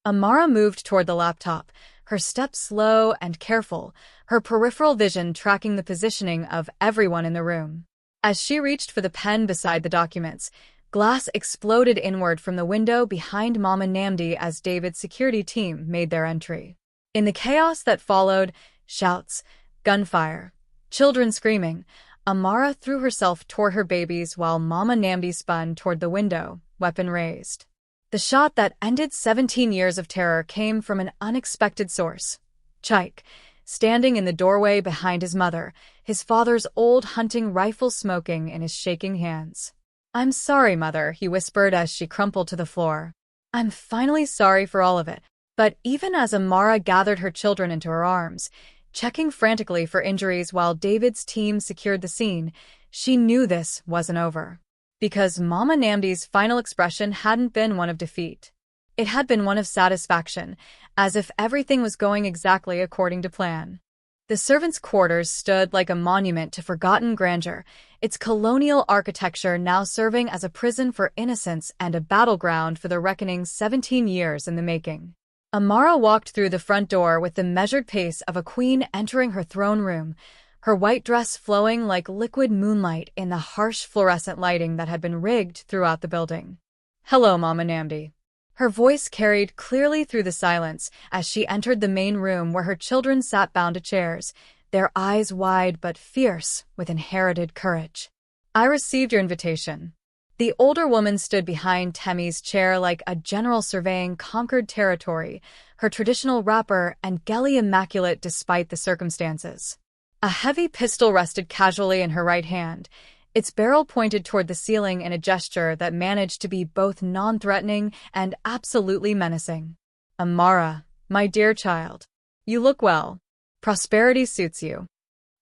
Amara moved toward the laptop, her steps slow and careful, her peripheral vision tracking the positioning of everyone in the room. As she reached for the pen beside the documents, glass exploded inward from the window behind Mama Namdi as David's security team made their entry. In the chaos that followed, shouts, gunfire, Children screaming. Amara threw herself toward her babies while Mama Nambi spun toward the window, weapon raised. The shot that ended 17 years of terror came from an unexpected source. Chaik, standing in the doorway behind his mother, his father's old hunting rifle smoking in his shaking hands. "I'm sorry, Mother," he whispered as she crumpled to the floor. "I'm finally sorry for all of it." But even as Amara gathered her children into her arms, checking frantically for injuries while David's team secured the scene, she knew this wasn't over. Because Mama Namdi's final expression hadn't been one of defeat. It had been one of satisfaction, as if everything was going exactly according to plan. The servants' quarters stood like a monument to forgotten grandeur, its colonial architecture now serving as a prison for innocence and a battleground for the reckoning 17 years in the making. Amara walked through the front door with the measured pace of a queen entering her throne room, her white dress flowing like liquid moonlight in the harsh fluorescent lighting that had been rigged throughout the building. "Hello, Mama Namdi." Her voice carried clearly through the silence as she entered the main room where her children sat bound to chairs, their eyes wide but fierce with inherited courage. "I received your invitation." The older woman stood behind Temmie's chair like a general surveying conquered territory, her traditional wrapper and galley immaculate despite the circumstances. A heavy pistol rested casually in her right hand, its barrel pointed toward the ceiling in a gesture that managed to be both non-threatening and absolutely menacing. "Amara, my dear child, you look well. Prosperity suits you."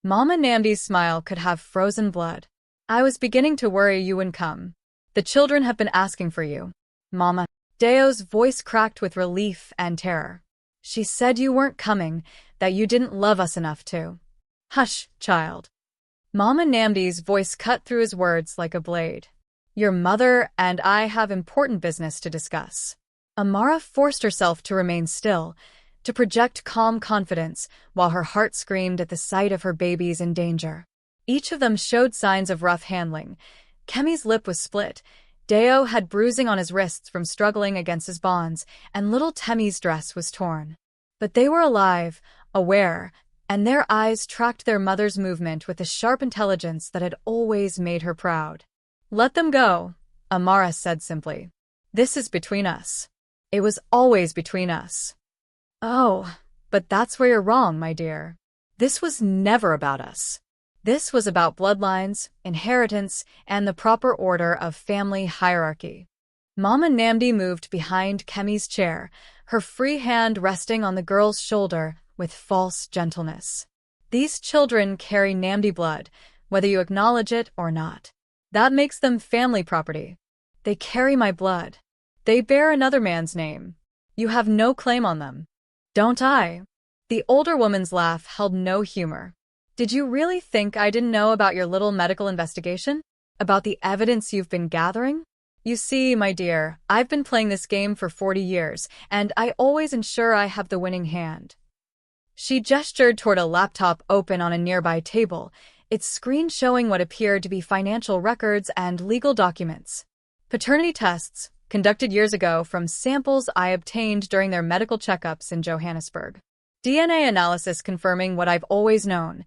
Mama Namdi's smile could have frozen blood. "I was beginning to worry you wouldn't come. The children have been asking for you." "Mama." Deo's voice cracked with relief and terror. "She said you weren't coming, that you didn't love us enough to." "Hush, child." Mama Namdi's voice cut through his words like a blade. "Your mother and I have important business to discuss." Amara forced herself to remain still, to project calm confidence, while her heart screamed at the sight of her babies in danger. Each of them showed signs of rough handling. Kemi's lip was split, Deo had bruising on his wrists from struggling against his bonds, and little Temmie's dress was torn. But they were alive, aware, and their eyes tracked their mother's movement with the sharp intelligence that had always made her proud. "Let them go," Amara said simply. "This is between us. It was always between us." "Oh, but that's where you're wrong, my dear. This was never about us. This was about bloodlines, inheritance, and the proper order of family hierarchy." Mama Namdi moved behind Kemi's chair, her free hand resting on the girl's shoulder with false gentleness. "These children carry Namdi blood, whether you acknowledge it or not. That makes them family property. They carry my blood. They bear another man's name. You have no claim on them. Don't I?" The older woman's laugh held no humor. "Did you really think I didn't know about your little medical investigation? About the evidence you've been gathering? You see, my dear, I've been playing this game for 40 years, and I always ensure I have the winning hand." She gestured toward a laptop open on a nearby table, its screen showing what appeared to be financial records and legal documents. "Paternity tests, conducted years ago from samples I obtained during their medical checkups in Johannesburg. DNA analysis confirming what I've always known.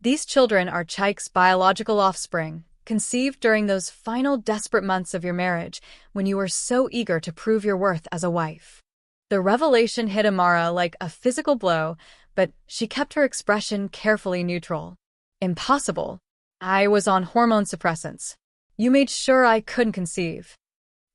These children are Chaik's biological offspring, conceived during those final desperate months of your marriage when you were so eager to prove your worth as a wife." The revelation hit Amara like a physical blow, but she kept her expression carefully neutral. "Impossible. I was on hormone suppressants. You made sure I couldn't conceive.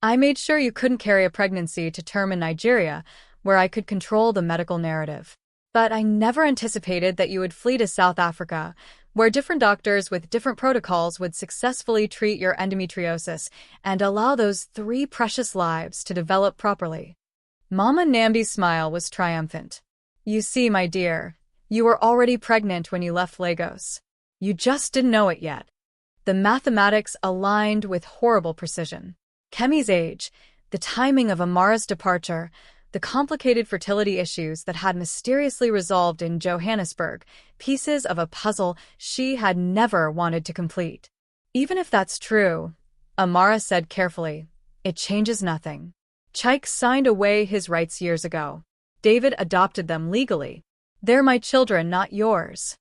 I made sure you couldn't carry a pregnancy to term in Nigeria, where I could control the medical narrative. But I never anticipated that you would flee to South Africa, where different doctors with different protocols would successfully treat your endometriosis and allow those 3 precious lives to develop properly." Mama Namdi's smile was triumphant. "You see, my dear, you were already pregnant when you left Lagos. You just didn't know it yet." The mathematics aligned with horrible precision. Kemi's age, the timing of Amara's departure, the complicated fertility issues that had mysteriously resolved in Johannesburg, pieces of a puzzle she had never wanted to complete. "Even if that's true," Amara said carefully, "it changes nothing. Chaik signed away his rights years ago. David adopted them legally. They're my children, not yours.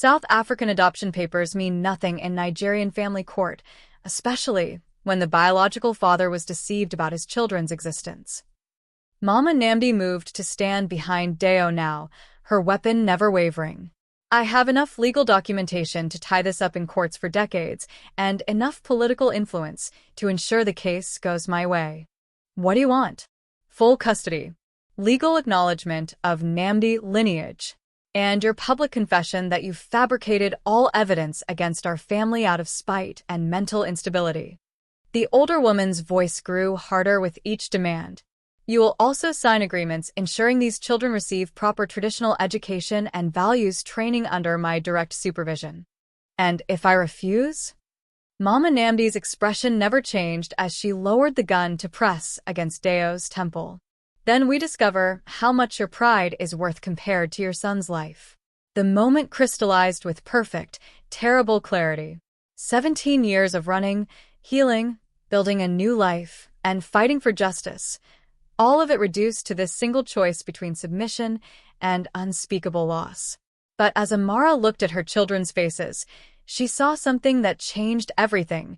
South African adoption papers mean nothing in Nigerian family court, especially when the biological father was deceived about his children's existence. Mama Namdi moved to stand behind Deo now, her weapon never wavering. I have enough legal documentation to tie this up in courts for decades, and enough political influence to ensure the case goes my way. What do you want? Full custody, legal acknowledgement of Namdi lineage, and your public confession that you fabricated all evidence against our family out of spite and mental instability. The older woman's voice grew harder with each demand. You will also sign agreements ensuring these children receive proper traditional education and values training under my direct supervision. And if I refuse? Mama Namdi's expression never changed as she lowered the gun to press against Deo's temple. Then we discover how much your pride is worth compared to your son's life. The moment crystallized with perfect, terrible clarity. 17 years of running, healing, building a new life, and fighting for justice. All of it reduced to this single choice between submission and unspeakable loss. But as Amara looked at her children's faces, she saw something that changed everything.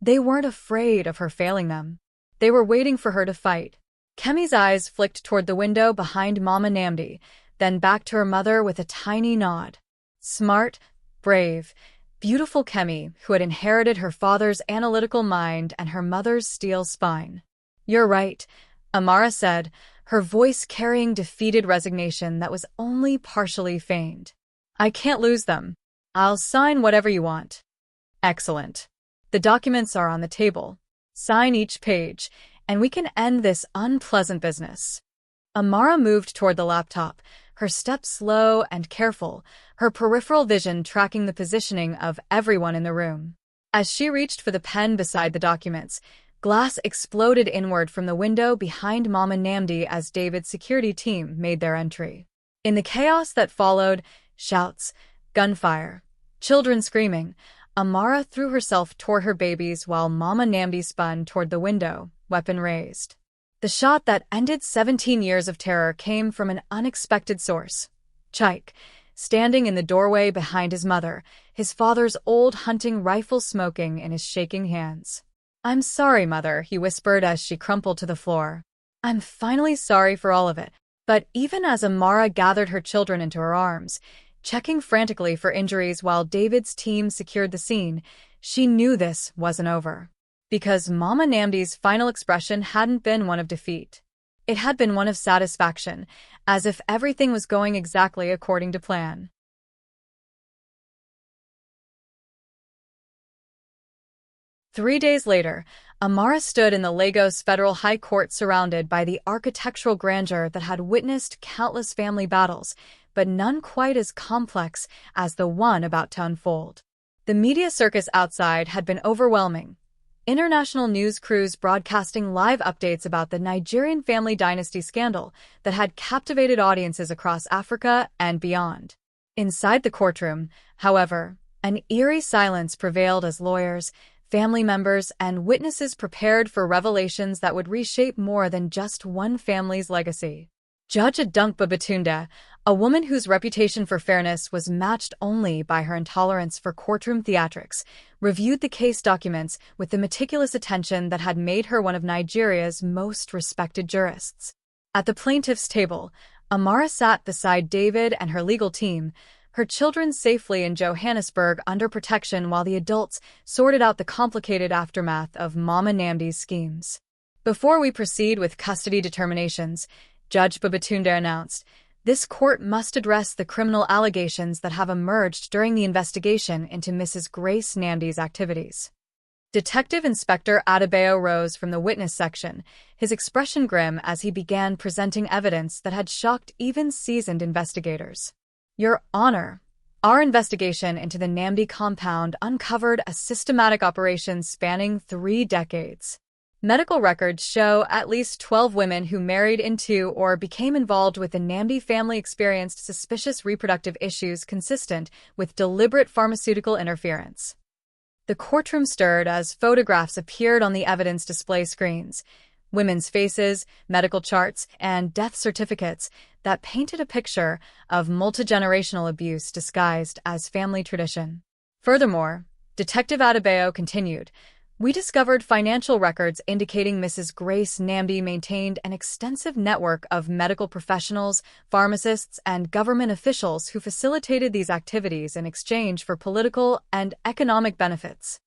They weren't afraid of her failing them. They were waiting for her to fight. Kemi's eyes flicked toward the window behind Mama Namdi, then back to her mother with a tiny nod. Smart, brave, beautiful Kemi, who had inherited her father's analytical mind and her mother's steel spine. You're right, Amara said, her voice carrying defeated resignation that was only partially feigned. I can't lose them. I'll sign whatever you want. Excellent. The documents are on the table. Sign each page, and we can end this unpleasant business. Amara moved toward the laptop, her steps slow and careful, her peripheral vision tracking the positioning of everyone in the room. As she reached for the pen beside the documents, glass exploded inward from the window behind Mama Namdi as David's security team made their entry. In the chaos that followed, shouts, gunfire, children screaming, Amara threw herself toward her babies while Mama Namdi spun toward the window, weapon raised. The shot that ended 17 years of terror came from an unexpected source. Chaik, standing in the doorway behind his mother, his father's old hunting rifle smoking in his shaking hands. I'm sorry, Mother, he whispered as she crumpled to the floor. I'm finally sorry for all of it. But even as Amara gathered her children into her arms, checking frantically for injuries while David's team secured the scene, she knew this wasn't over. Because Mama Namdi's final expression hadn't been one of defeat. It had been one of satisfaction, as if everything was going exactly according to plan. Three days later, Amara stood in the Lagos Federal High Court surrounded by the architectural grandeur that had witnessed countless family battles, but none quite as complex as the one about to unfold. The media circus outside had been overwhelming. International news crews broadcasting live updates about the Nigerian family dynasty scandal that had captivated audiences across Africa and beyond. Inside the courtroom, however, an eerie silence prevailed as lawyers, family members, and witnesses prepared for revelations that would reshape more than just one family's legacy. Judge Adunkpa Batunde, a woman whose reputation for fairness was matched only by her intolerance for courtroom theatrics, reviewed the case documents with the meticulous attention that had made her one of Nigeria's most respected jurists. At the plaintiff's table, Amara sat beside David and her legal team, her children safely in Johannesburg under protection while the adults sorted out the complicated aftermath of Mama Namdi's schemes. Before we proceed with custody determinations, Judge Babatunde announced, this court must address the criminal allegations that have emerged during the investigation into Mrs. Grace Namdi's activities. Detective Inspector Adebayo rose from the witness section, his expression grim as he began presenting evidence that had shocked even seasoned investigators. Your Honor, our investigation into the Namdi compound uncovered a systematic operation spanning 3 decades. Medical records show at least 12 women who married into or became involved with the Namdi family experienced suspicious reproductive issues consistent with deliberate pharmaceutical interference. The courtroom stirred as photographs appeared on the evidence display screens. women's faces, medical charts, and death certificates that painted a picture of multi-generational abuse disguised as family tradition. Furthermore, Detective Adebayo continued, "We discovered financial records indicating Mrs. Grace Namdi maintained an extensive network of medical professionals, pharmacists, and government officials who facilitated these activities in exchange for political and economic benefits."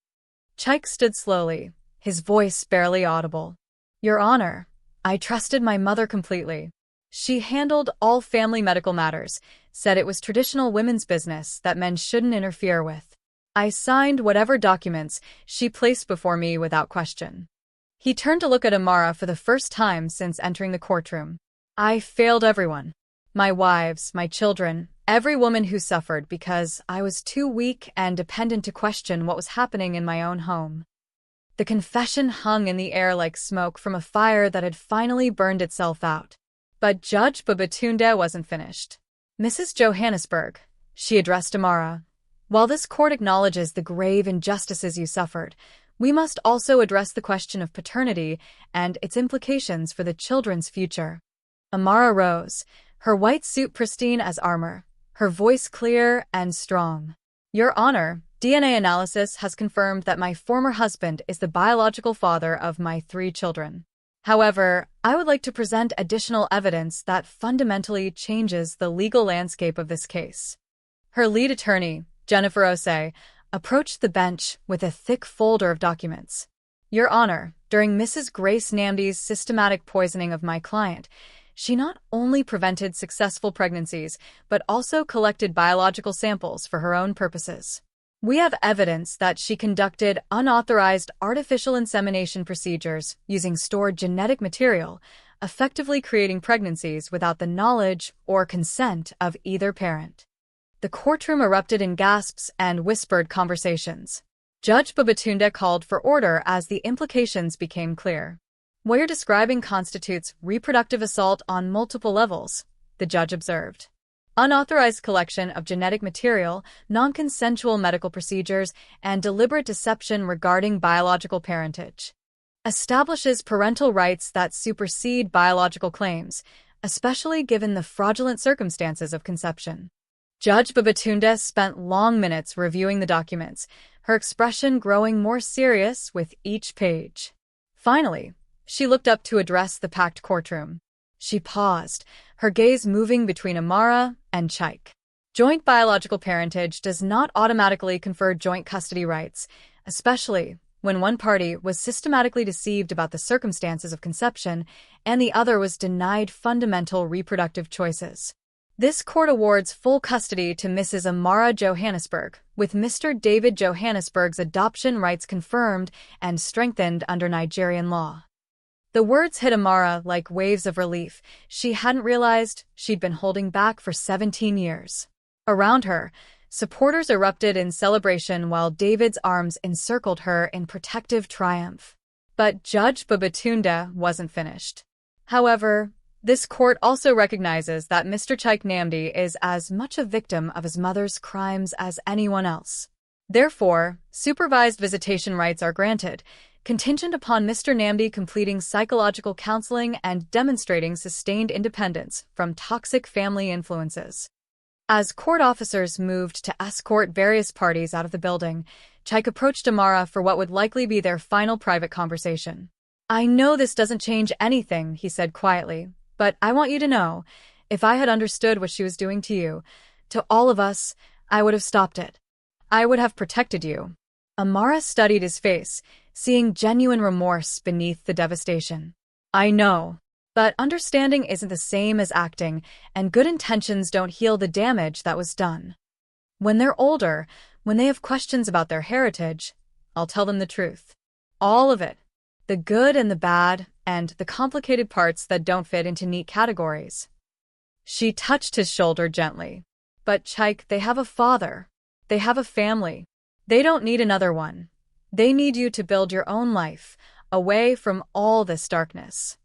Chaik stood slowly, his voice barely audible. "Your Honor, I trusted my mother completely. She handled all family medical matters, said it was traditional women's business that men shouldn't interfere with. I signed whatever documents she placed before me without question." He turned to look at Amara for the first time since entering the courtroom. "I failed everyone. My wives, my children, every woman who suffered because I was too weak and dependent to question what was happening in my own home." The confession hung in the air like smoke from a fire that had finally burned itself out. But Judge Babatunde wasn't finished. "Mrs. Johannesburg," she addressed Amara, "while this court acknowledges the grave injustices you suffered, we must also address the question of paternity and its implications for the children's future." Amara rose, her white suit pristine as armor, her voice clear and strong. "Your Honor, DNA analysis has confirmed that my former husband is the biological father of my 3 children. However, I would like to present additional evidence that fundamentally changes the legal landscape of this case." Her lead attorney, Jennifer Osei, approached the bench with a thick folder of documents. "Your Honor, during Mrs. Grace Namdi's systematic poisoning of my client, she not only prevented successful pregnancies, but also collected biological samples for her own purposes. We have evidence that she conducted unauthorized artificial insemination procedures using stored genetic material, effectively creating pregnancies without the knowledge or consent of either parent." The courtroom erupted in gasps and whispered conversations. Judge Babatunde called for order as the implications became clear. "What you're describing constitutes reproductive assault on multiple levels," the judge observed. "Unauthorized collection of genetic material, non-consensual medical procedures, and deliberate deception regarding biological parentage. Establishes parental rights that supersede biological claims, especially given the fraudulent circumstances of conception." Judge Babatunde spent long minutes reviewing the documents, her expression growing more serious with each page. Finally, she looked up to address the packed courtroom. She paused, her gaze moving between Amara and Chaik. "Joint biological parentage does not automatically confer joint custody rights, especially when one party was systematically deceived about the circumstances of conception and the other was denied fundamental reproductive choices. This court awards full custody to Mrs. Amara Johannesburg, with Mr. David Johannesburg's adoption rights confirmed and strengthened under Nigerian law." The words hit Amara like waves of relief. She hadn't realized she'd been holding back for 17 years. Around her, supporters erupted in celebration while David's arms encircled her in protective triumph. But Judge Babatunde wasn't finished. However, this court also recognizes that Mr. Chaik Namdi is as much a victim of his mother's crimes as anyone else. Therefore, supervised visitation rights are granted, contingent upon Mr. Namdi completing psychological counseling and demonstrating sustained independence from toxic family influences. As court officers moved to escort various parties out of the building, Chaik approached Amara for what would likely be their final private conversation. "I know this doesn't change anything," he said quietly, "but I want you to know, if I had understood what she was doing to you, to all of us, I would have stopped it. I would have protected you." Amara studied his face, seeing genuine remorse beneath the devastation. "I know. But understanding isn't the same as acting, and good intentions don't heal the damage that was done. When they're older, when they have questions about their heritage, I'll tell them the truth. All of it. The good and the bad, and the complicated parts that don't fit into neat categories." She touched his shoulder gently. "But Chaik, they have a father. They have a family. They don't need another one. They need you to build your own life, away from all this darkness."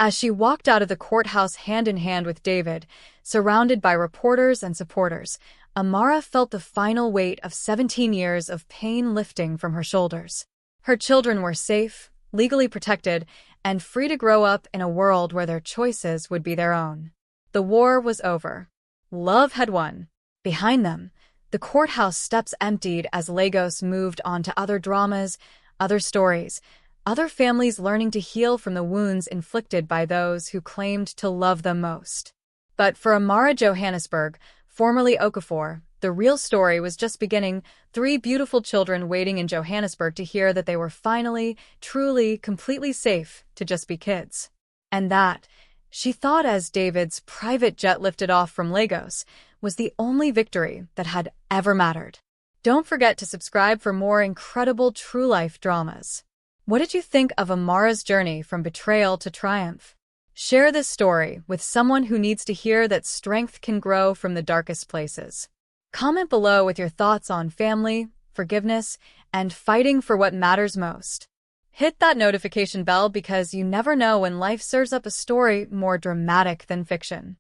As she walked out of the courthouse hand in hand with David, surrounded by reporters and supporters, Amara felt the final weight of 17 years of pain lifting from her shoulders. Her children were safe, legally protected, and free to grow up in a world where their choices would be their own. The war was over. Love had won. Behind them, the courthouse steps emptied as Lagos moved on to other dramas, other stories, other families learning to heal from the wounds inflicted by those who claimed to love them most. But for Amara Johannesburg, formerly Okafor, the real story was just beginning. 3 beautiful children waiting in Johannesburg to hear that they were finally, truly, completely safe to just be kids. And that, she thought as David's private jet lifted off from Lagos, was the only victory that had ever mattered. Don't forget to subscribe for more incredible true-life dramas. What did you think of Amara's journey from betrayal to triumph? Share this story with someone who needs to hear that strength can grow from the darkest places. Comment below with your thoughts on family, forgiveness, and fighting for what matters most. Hit that notification bell because you never know when life serves up a story more dramatic than fiction.